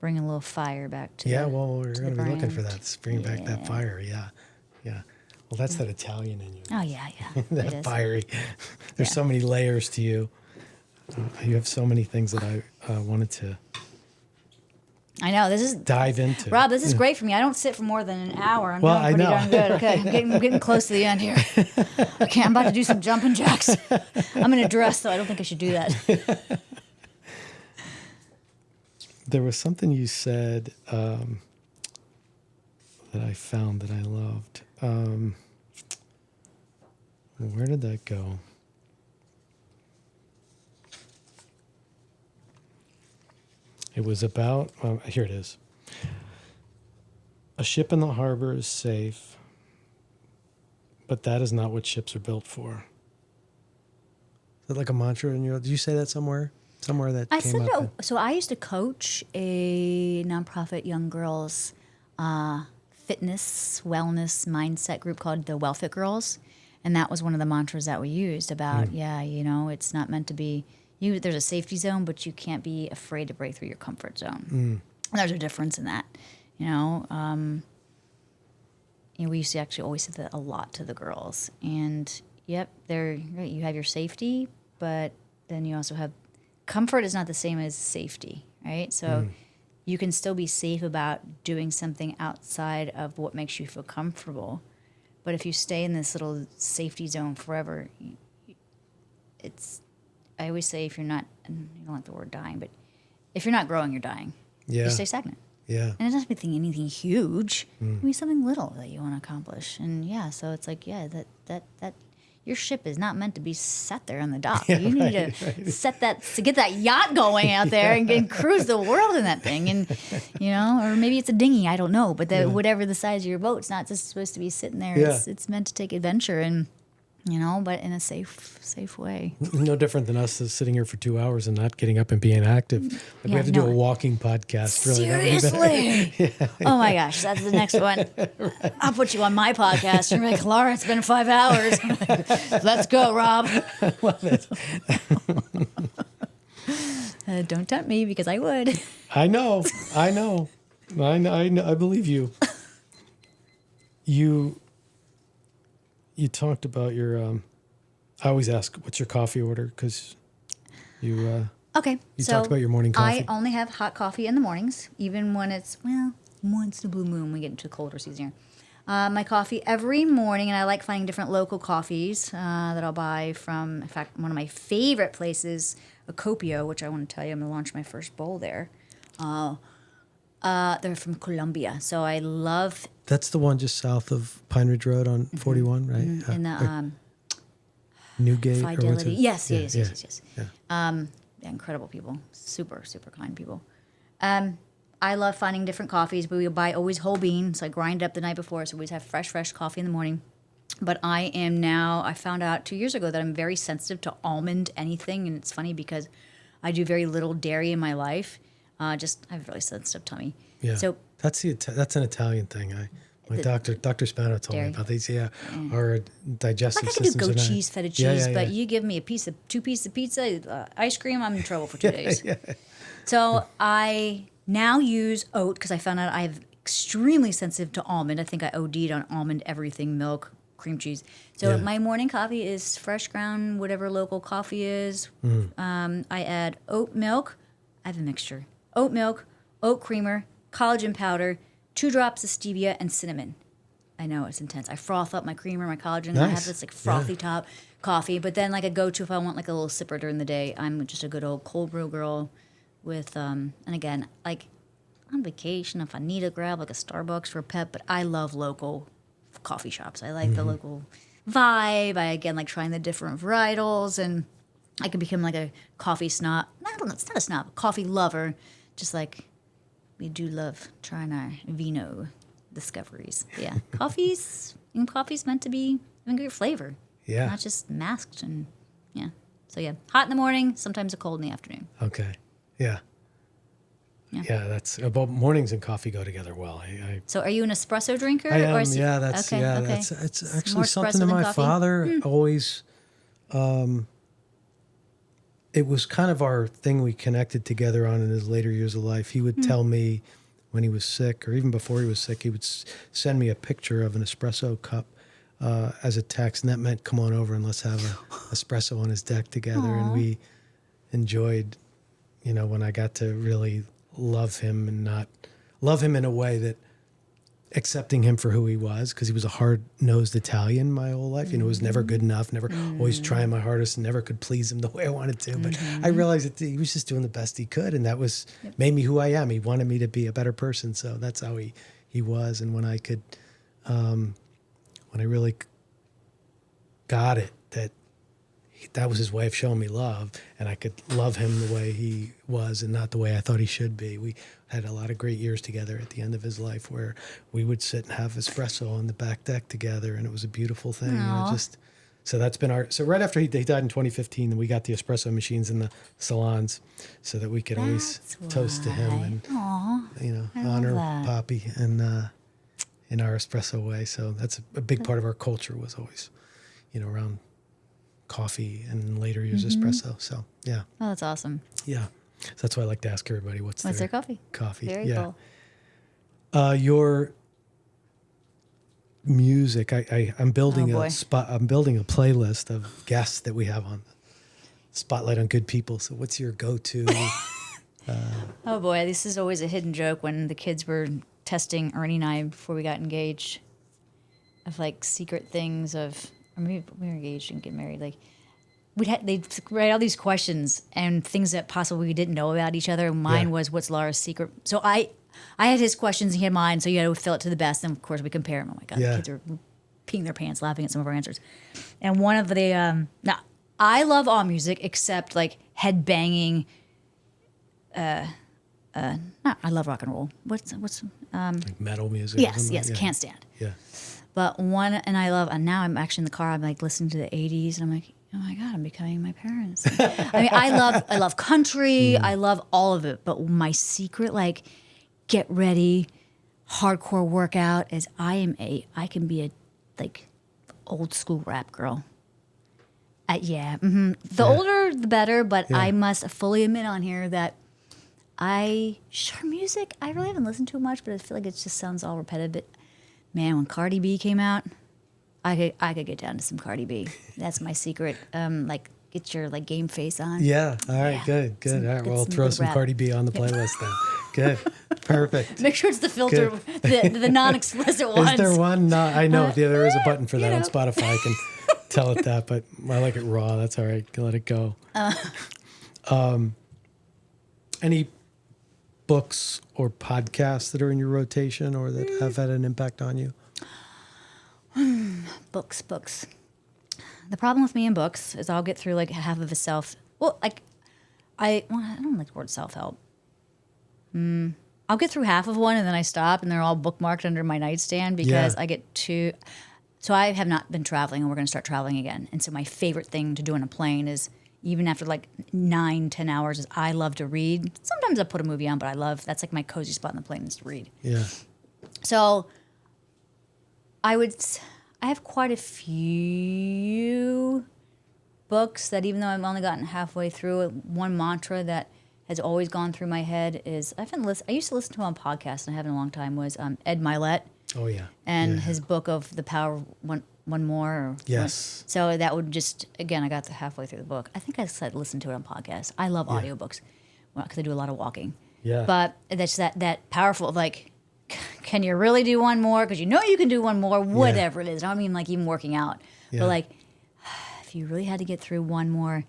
bring a little fire back to well, we're going to be looking for that. brand. Bring back that fire. Yeah. Well, that's that Italian in you. Oh, yeah. That fiery. There's so many layers to you. You have so many things that I wanted to I know. This is dive into. Rob, this is great for me. I don't sit for more than an hour. I'm Well, doing pretty I darn good. Okay, I'm getting close to the end here. Okay, I'm about to do some jumping jacks. I'm in a dress, though. I don't think I should do that. There was something you said that I found that I loved. Where did that go? It was about, here it is. A ship in the harbor is safe, but that is not what ships are built for. Is that like a mantra in your, did you say that somewhere? Somewhere that I came said up? no. So I used to coach a nonprofit young girls fitness, wellness, mindset group called the WellFit Girls. And that was one of the mantras that we used about, it's not meant to be, there's a safety zone, but you can't be afraid to break through your comfort zone. And there's a difference in that, we used to actually always say that a lot to the girls. And you have your safety, but then you also have comfort is not the same as safety, right? So you can still be safe about doing something outside of what makes you feel comfortable. But if you stay in this little safety zone forever, I always say if you're not, and I don't like the word dying, but if you're not growing, you're dying. Yeah. You stay stagnant. Yeah. And it doesn't have to be anything huge. It can be something little that you want to accomplish. And so it's like, that your ship is not meant to be sat there on the dock. You need to get that yacht going out there and cruise the world in that thing. And, or maybe it's a dinghy, I don't know. But whatever the size of your boat, it's not just supposed to be sitting there. Yeah. It's meant to take adventure and, but in a safe way. No different than us sitting here for 2 hours and not getting up and being active. Like we have to do a walking podcast. Really. Seriously? Oh my gosh, that's the next one. Right. I'll put you on my podcast. You're like, Laura, it's been 5 hours. Like, let's go, Rob. Love it. Don't tempt me because I would. I know. I believe you. You talked about your, I always ask, what's your coffee order? Because you talked about your morning coffee. I only have hot coffee in the mornings, even when it's, once in a blue moon, we get into a colder season here. My coffee every morning, and I like finding different local coffees that I'll buy from, in fact, one of my favorite places, Acopio, which I want to tell you, I'm going to launch my first bowl there. They're from Colombia, so I love. That's the one just south of Pine Ridge Road on 41, right? In the Newgate. Fidelity. Yes. Yeah. Incredible people, super kind people. I love finding different coffees, but we buy always whole bean, so I grind it up the night before, so we always have fresh coffee in the morning. But I found out 2 years ago that I'm very sensitive to almond anything, and it's funny because I do very little dairy in my life. I have a really sensitive tummy. Yeah. So that's an Italian thing. My Dr. Spano told me about these. Yeah. Our digestive systems. I can do goat cheese, feta cheese, but you give me two pieces of pizza, ice cream, I'm in trouble for 2 days. So I now use oat because I found out I'm extremely sensitive to almond. I think I OD'd on almond everything, milk, cream cheese. So my morning coffee is fresh ground, whatever local coffee is. I add oat milk. I have a mixture. Oat milk, oat creamer, collagen powder, 2 drops of stevia, and cinnamon. I know, it's intense. I froth up my creamer, my collagen, and I have this like frothy top coffee. But then like a go-to if I want like a little sipper during the day, I'm just a good old cold brew girl with, and again, like on vacation, if I need to grab like a Starbucks for a pep, but I love local coffee shops. I like the local vibe. I, again, like trying the different varietals, and I can become like a coffee snob. I don't know, it's not a snob, a coffee lover, just like we do love trying our vino discoveries. Yeah, coffee's meant to be having great flavor. Yeah. Not just masked and, yeah. So yeah, hot in the morning, sometimes a cold in the afternoon. Okay. Yeah. Yeah, that's about mornings and coffee go together well. So are you an espresso drinker? I am. Or is Yeah, that's okay, yeah. okay. That's actually More something espresso that than my coffee? father always. It was kind of our thing we connected together on in his later years of life. He would tell me when he was sick, or even before he was sick, he would send me a picture of an espresso cup as a text, and that meant come on over and let's have an espresso on his deck together. Aww. And we enjoyed, when I got to really love him and not love him in a way that accepting him for who he was, because he was a hard-nosed Italian my whole life. Was never good enough, never always trying my hardest, and never could please him the way I wanted to. But I realized that he was just doing the best he could, and that was made me who I am. He wanted me to be a better person, so that's how he was. And when I could, when I really got it, that was his way of showing me love, and I could love him the way he was and not the way I thought he should be. We had a lot of great years together at the end of his life where we would sit and have espresso on the back deck together, and it was a beautiful thing. So that's been so right after he died in 2015, we got the espresso machines in the salons so that we could always toast to him and honor Poppy and in our espresso way. So that's a big part of our culture, was always around coffee and later years espresso. So yeah. Oh, that's awesome. Yeah. So that's why I like to ask everybody what's their coffee. Very cool. Your music, I'm building I'm building a playlist of guests that we have on Spotlight on Good People. So what's your go-to? Oh boy, this is always a hidden joke when the kids were testing Ernie and I before we got engaged, of like secret things of, I mean, we were engaged and get married. Like they'd write all these questions and things that possibly we didn't know about each other. Mine was, what's Laura's secret? So I had his questions and he had mine. So you had to fill it to the best. And of course we compare them. Oh my God, the kids are peeing their pants laughing at some of our answers. And one of the, now I love all music except like head banging. I love rock and roll. What's like metal music? Yes, can't stand. Yeah. But and now I'm actually in the car, I'm like listening to the 80s, and I'm like, oh my God, I'm becoming my parents. I mean, I love country, I love all of it, but my secret, like, get ready, hardcore workout is I can be a, like, old school rap girl. The older, the better, but I must fully admit on here that music, I really haven't listened to it much, but I feel like it just sounds all repetitive. But man, when Cardi B came out, I could get down to some Cardi B. That's my secret. Like, get your like game face on. Yeah. All right. Yeah. Good. All right. Well, we'll throw some Cardi B on the playlist then. Good. Perfect. Make sure it's the filter, the non-explicit ones. Is there one? No, I know. There is a button for that on Spotify. I can tell it that, but I like it raw. That's all right. Let it go. Any books or podcasts that are in your rotation or that have had an impact on you? Books. The problem with me and books is I'll get through like half of a I don't like the word self-help. I'll get through half of one and then I stop and they're all bookmarked under my nightstand because I get too... So I have not been traveling and we're going to start traveling again. And so my favorite thing to do on a plane is, even after like 9-10 hours, is I love to read. Sometimes I put a movie on, but that's like my cozy spot on the plane is to read. Yeah. So I have quite a few books that, even though I've only gotten halfway through it, one mantra that has always gone through my head is, I used to listen to him on podcasts, and I haven't in a long time, was Ed Milet. Oh, yeah. And his book of The Power One More. Yes. So that would just, again, I got halfway through the book. I think I said listen to it on podcasts. I love audiobooks. because I do a lot of walking. Yeah. But that's that powerful, like, can you really do one more? Because you know you can do one more, whatever it is. I don't mean like even working out. Yeah. But like, if you really had to get through one more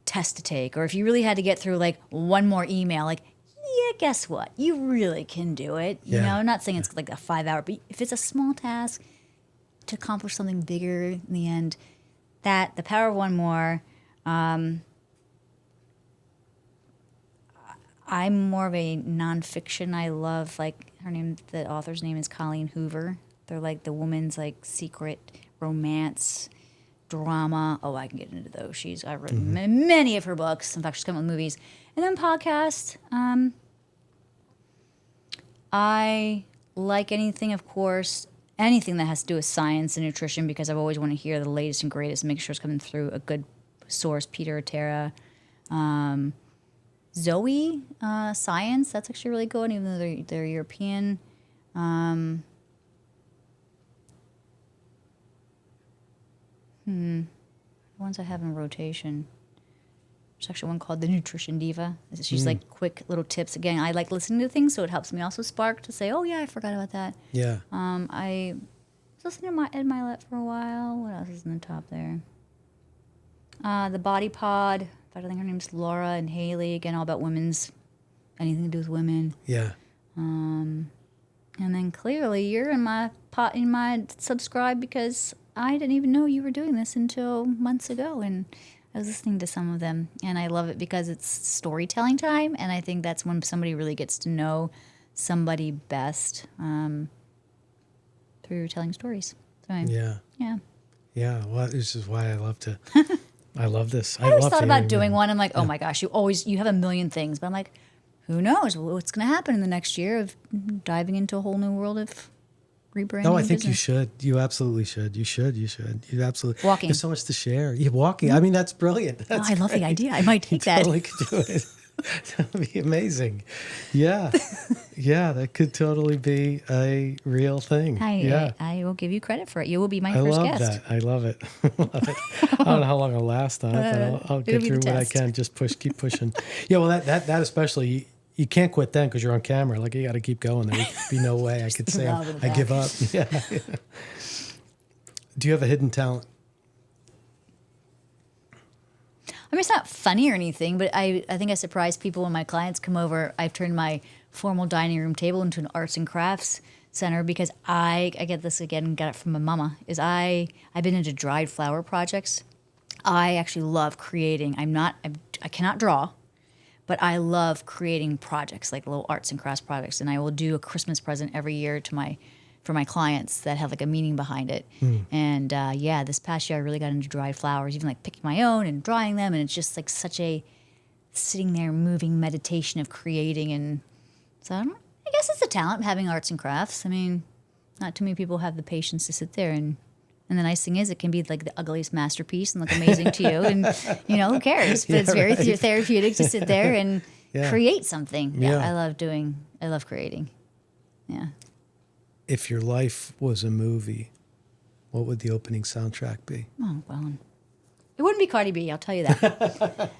test to take, or if you really had to get through like one more email, like, yeah, guess what? You really can do it. You know, I'm not saying it's like a 5 hour, but if it's a small task to accomplish something bigger in the end, that the power of one more. I'm more of a nonfiction. I love, like, the author's name is Colleen Hoover. They're like the woman's like secret romance drama. Oh, I can get into those. I've read many of her books. In fact, she's come up with movies. And then podcast. I like anything, of course, anything that has to do with science and nutrition, because I've always want to hear the latest and greatest and make sure it's coming through a good source. Peter or Tara. Zoe Science, that's actually really good, even though they're European. The ones I have in rotation. There's actually one called The Nutrition Diva. She's like quick little tips. Again, I like listening to things, so it helps me also spark to say, oh yeah, I forgot about that. Yeah. I was listening to Ed Milet for a while. What else is in the top there? The Body Pod. I think her name's Laura and Haley. Again, all about anything to do with women. Yeah. And then clearly you're in my subscribe, because I didn't even know you were doing this until months ago, and I was listening to some of them, and I love it because it's storytelling time, and I think that's when somebody really gets to know somebody best through telling stories. So, yeah. Well, this is why I love to. I love this. I always thought about doing one. I'm like, oh my gosh, you have a million things. But I'm like, who knows what's going to happen in the next year of diving into a whole new world of rebranding. No, I think you should. You absolutely should. You should. You absolutely. Walking. There's so much to share. Yeah, walking. I mean, that's brilliant. I love the idea. I might take that. Totally could do it. That would be amazing. Yeah. Yeah, that could totally be a real thing. I will give you credit for it. You will be my first guest. I love it. I don't know how long I'll last on it, but I'll get through what I can. Just keep pushing. Yeah, well, that especially, you can't quit then because you're on camera. Like, you got to keep going. There would be no way I could say I give up. Yeah. Do you have a hidden talent? I mean, it's not funny or anything, but I think I surprise people when my clients come over. I've turned my formal dining room table into an arts and crafts center because I get this again, got it from my mama, I've been into dried flower projects. I actually love creating. I cannot draw, but I love creating projects, like little arts and crafts projects. And I will do a Christmas present every year for my clients that have like a meaning behind it. And this past year I really got into dried flowers, even like picking my own and drying them. And it's just like such a sitting there moving meditation of creating. And so I guess it's a talent, having arts and crafts. I mean, not too many people have the patience to sit there and the nice thing is it can be like the ugliest masterpiece and look amazing to you. And, who cares? But it's very therapeutic to sit there and create something. Yeah, I love creating. Yeah. If your life was a movie, what would the opening soundtrack be? Oh, well, it wouldn't be Cardi B, I'll tell you that.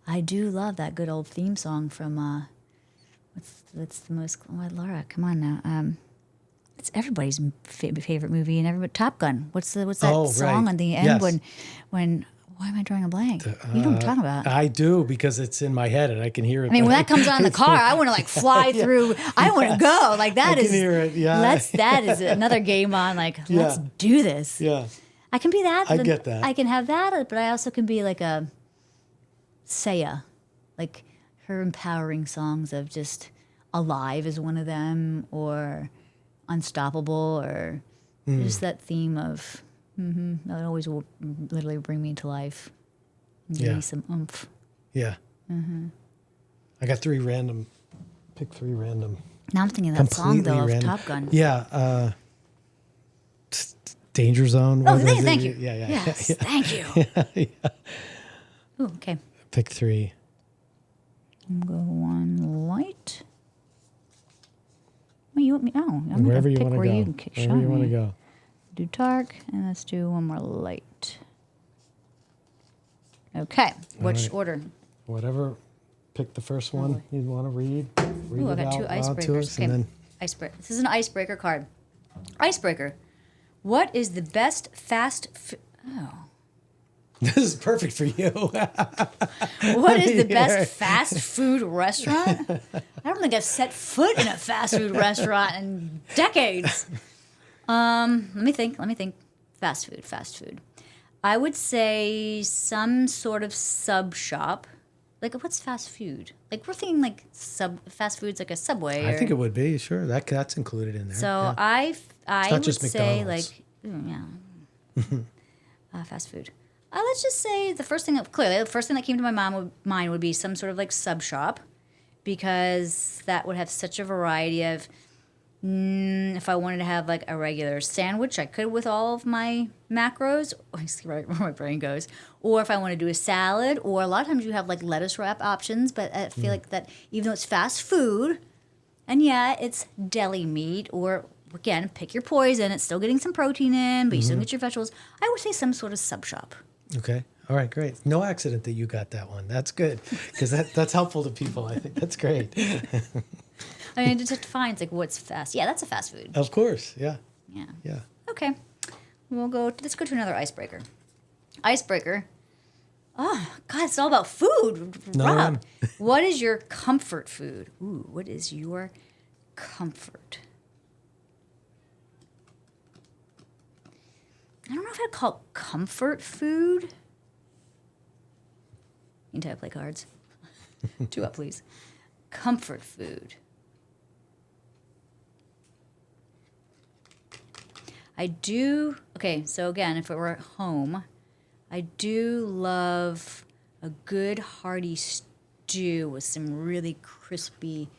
I do love that good old theme song from, what's the most, Laura, come on now. It's everybody's favorite movie, and Top Gun. What's that song on the end when why am I drawing a blank? You know what I'm talking about. I do, because it's in my head and I can hear it. I mean, when that comes on in the car, I want to like fly through. I want to go. Like that I can hear it. Yeah. That is another game on. Like, let's do this. Yeah. I can be that. I get that. I can have that, but I also can be like a Saya, like her empowering songs of just Alive is one of them, or Unstoppable, or just that theme of that always will literally bring me to life and give me some oomph. Yeah. I got pick three random. Now I'm thinking of that song though of Top Gun. Yeah. Danger Zone. Oh, thank you. Yeah. Yes, thank you. Ooh, okay. Pick three. Go one light. Well, you want me? Oh, I'm wherever you want to go. You can kick wherever you want to go. Do dark, and let's do one more light. Okay. Which order? whatever. Pick the first one you want to read. Read Ooh, I it got two out loud to icebreakers. us, and then Icebreaker. This is an icebreaker card. Icebreaker. What is the best this is perfect for you. What is the best fast food restaurant? I don't think I've set foot in a fast food restaurant in decades. Let me think. Fast food. I would say some sort of sub shop. Like, what's fast food? Like, we're thinking like fast food's like a Subway. I think it would be, sure. That's included in there. So yeah. I would just say McDonald's. fast food. Let's just say the first thing that came to my mind would be some sort of like sub shop, because that would have such a variety of. If I wanted to have like a regular sandwich, I could with all of my macros. I see right where my brain goes. Or if I want to do a salad, or a lot of times you have like lettuce wrap options. But I feel like that even though it's fast food, and yeah, it's deli meat, or again, pick your poison. It's still getting some protein in, but you still get your vegetables. I would say some sort of sub shop. Okay. All right, great. No accident that you got that one. That's good, because that's helpful to people. I think that's great. I mean, it just defines like what's fast. Yeah, that's a fast food. Of course, yeah. Yeah. Okay. Let's go to another icebreaker. Icebreaker. Oh, God, it's all about food. No, Rob, what is your comfort food? Ooh, what is your comfort? I don't know if I'd call it comfort food. You can play cards. 2 up, please. Comfort food. I do, okay, so again, if it were at home, I do love a good hearty stew with some really crispy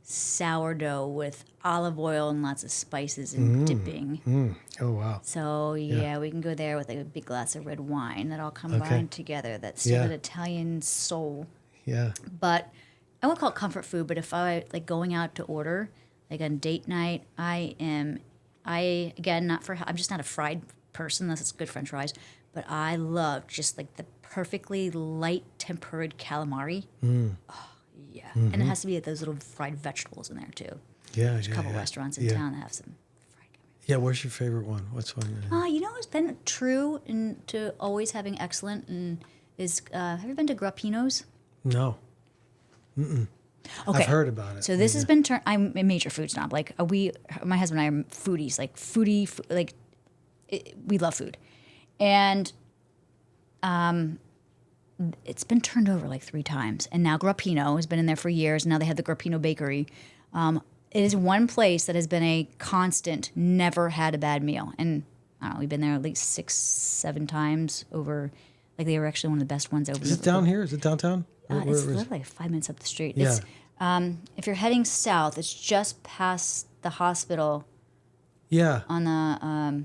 sourdough with olive oil and lots of spices and dipping. Oh, wow. So, yeah, we can go there with like a big glass of red wine that all combined together. That's still an Italian soul. Yeah. But I won't call it comfort food, but if I like going out to order, like on date night, I'm just not a fried person unless it's good French fries, but I love just like the perfectly light tempered calamari. Oh, yeah. And it has to be those little fried vegetables in there too. Yeah, There's a couple restaurants in town that have some fried calamari. Yeah, where's your favorite one? What's one? It's been true to always having excellent and is have you been to Grappino's? No. Okay. I've heard about it. So this has been turned. I'm a major food snob. Like my husband and I are foodies. Like we love food, and it's been turned over like 3 times. And now Grappino has been in there for years. Now they have the Grappino Bakery. It is one place that has been a constant. Never had a bad meal, and I don't know. We've been there at least 6-7 times over. Like they were actually one of the best ones over. Is it down here? Is it downtown? It's literally 5 minutes up the street. Yeah. It's, if you're heading south, it's just past the hospital. Yeah. On the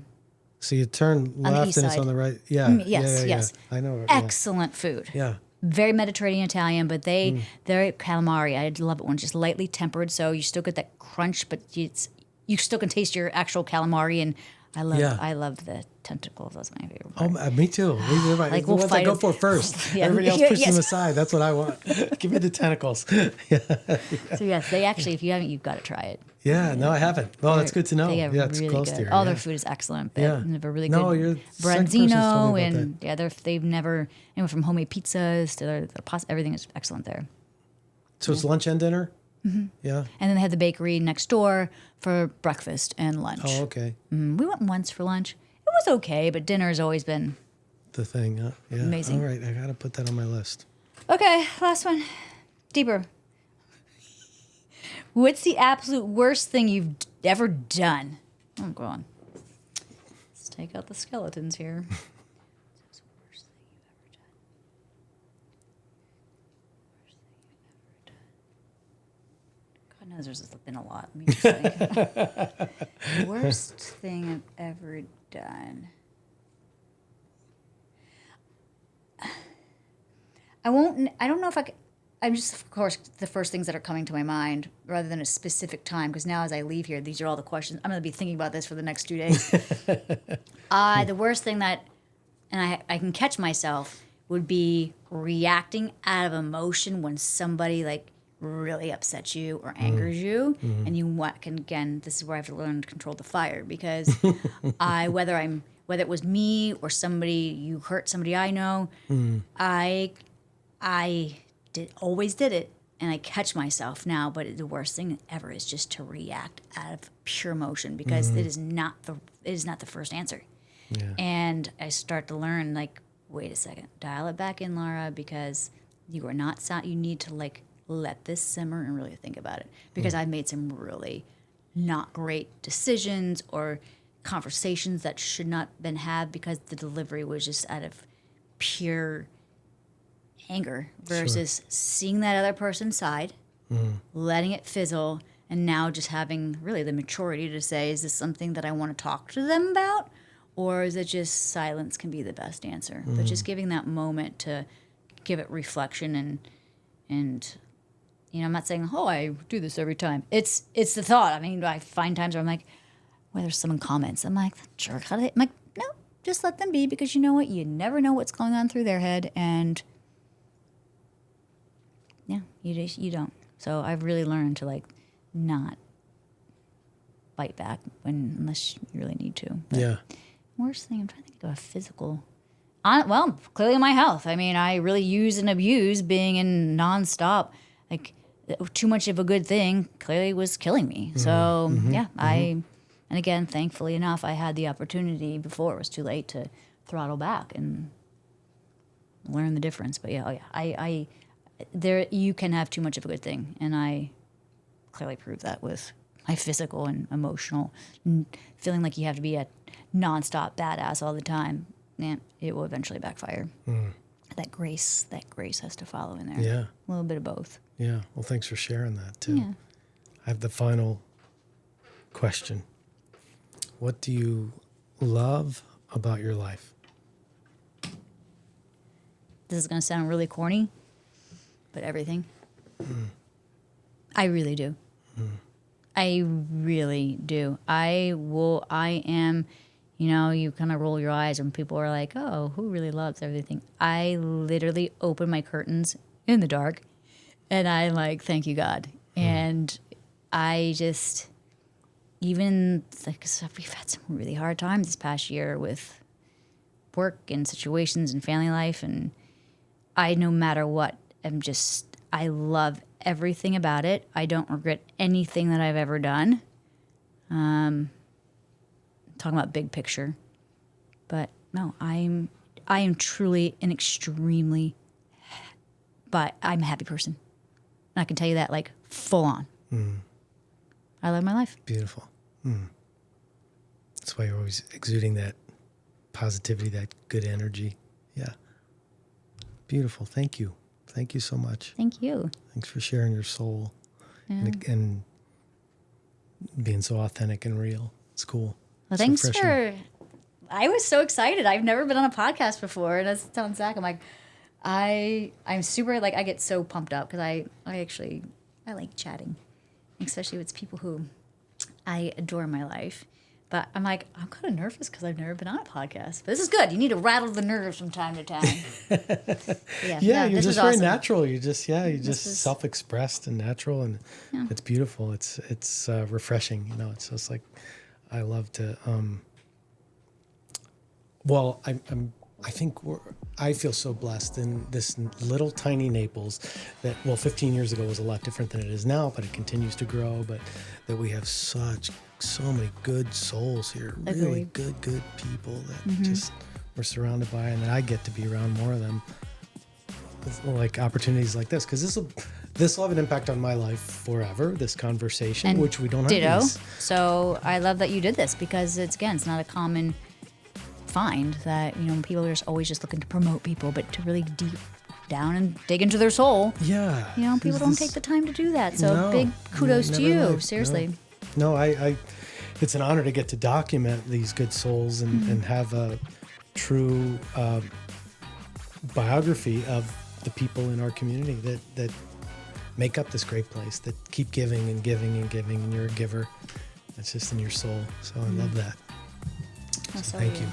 so you turn left and it's on the right. Yeah. Yes. I know. Excellent food. Yeah. Very Mediterranean Italian, but their calamari, I love it when it's just lightly tempered, so you still get that crunch, but you still can taste your actual calamari. And I love the tentacles. That's my favorite part. Oh, me too. These are like the ones I go for first. Yeah. Everybody else pushes them aside. That's what I want. Give me the tentacles. So yes, they actually, if you haven't, you've got to try it. Yeah, no, I haven't. Well, that's good to know. It's really close good. to here. All their food is excellent. They have a really good you're the second person who's told branzino, me and they've never from homemade pizzas to their pasta. Everything is excellent there. So it's lunch and dinner. Mm-hmm. Yeah. And then they have the bakery next door for breakfast and lunch. Oh, okay. We went once for lunch. It was okay, but dinner has always been the thing. Yeah. Amazing. All right, I gotta put that on my list. Okay, last one. Deeper. What's the absolute worst thing you've ever done? Oh, go on. Let's take out the skeletons here. What's the worst thing you've ever done? God knows there's been a lot. Let me just think. Worst thing I've ever done. I don't know if I could. I'm just, of course, the first things that are coming to my mind rather than a specific time, because now as I leave here, these are all the questions. I'm going to be thinking about this for the next 2 days. The worst thing that, and I can catch myself would be reacting out of emotion when somebody like really upsets you or angers you, and you can, again, this is where I have to learn to control the fire, because whether it was me or somebody, you hurt somebody I know, I always did it, and I catch myself now. But the worst thing ever is just to react out of pure emotion, because it is not the first answer. Yeah. And I start to learn, like, wait a second, dial it back in, Laura, because you are not you need to like let this simmer and really think about it, because I've made some really not great decisions or conversations that should not have been had because the delivery was just out of pure anger, versus seeing that other person's side, letting it fizzle, and now just having really the maturity to say, is this something that I want to talk to them about, or is it just silence can be the best answer? But just giving that moment to give it reflection, and you know, I'm not saying, oh, I do this every time. It's the thought. I mean, I find times where I'm like, whether someone comments, I'm like, jerk, how do they? I'm like, no, just let them be, because you know what? You never know what's going on through their head, and yeah, you don't. So I've really learned to like not bite back unless you really need to. But Yeah. worst thing, I'm trying to think of a physical. Well, clearly my health. I mean, I really use and abuse being in nonstop. Like, too much of a good thing clearly was killing me. So and again, thankfully enough, I had the opportunity before it was too late to throttle back and learn the difference. But I you can have too much of a good thing, and I clearly proved that with my physical and emotional feeling like you have to be a nonstop badass all the time. Yeah, it will eventually backfire. That grace has to follow in there. Yeah. A little bit of both. Yeah. Well, thanks for sharing that too. Yeah. I have the final question. What do you love about your life? This is going to sound really corny, but everything. I really do. I really do. I am, you know, you kind of roll your eyes when people are like, oh, who really loves everything? I literally open my curtains in the dark and I like, thank you, God. And I just, even, like, we've had some really hard times this past year with work and situations and family life. And I, no matter what, I love everything about it. I don't regret anything that I've ever done. Talking about big picture, but no, I am truly an extremely, but I'm a happy person. And I can tell you that, like, full on. I love my life. Beautiful. That's why you're always exuding that positivity, that good energy. Yeah. Beautiful. Thank you. Thank you so much. Thank you. Thanks for sharing your soul and being so authentic and real. It's cool. Well, thanks I was so excited. I've never been on a podcast before. And I was telling Zach, I'm like, I'm super, like, I get so pumped up because I like chatting, especially with people who I adore in my life. But I'm like, I'm kind of nervous because I've never been on a podcast. But this is good. You need to rattle the nerves from time to time. You're just very natural. You just self-expressed and natural, and it's beautiful. It's refreshing. You know, it's just like, I love to. I feel so blessed in this little tiny Naples that, 15 years ago was a lot different than it is now, but it continues to grow. But that we have so many good souls here, really good people that just we're surrounded by, and that I get to be around more of them. Like opportunities like this, because this will have an impact on my life forever. This conversation, and which we don't have. Ditto. So I love that you did this, because it's not a common find that, you know, people are just always just looking to promote people, but to really deep down and dig into their soul. Yeah. You know, people don't take the time to do that. So big kudos to you. Seriously. No, I it's an honor to get to document these good souls and have a true biography of the people in our community that make up this great place, that keep giving and giving and giving, and you're a giver. It's just in your soul. So I love that. So thank you.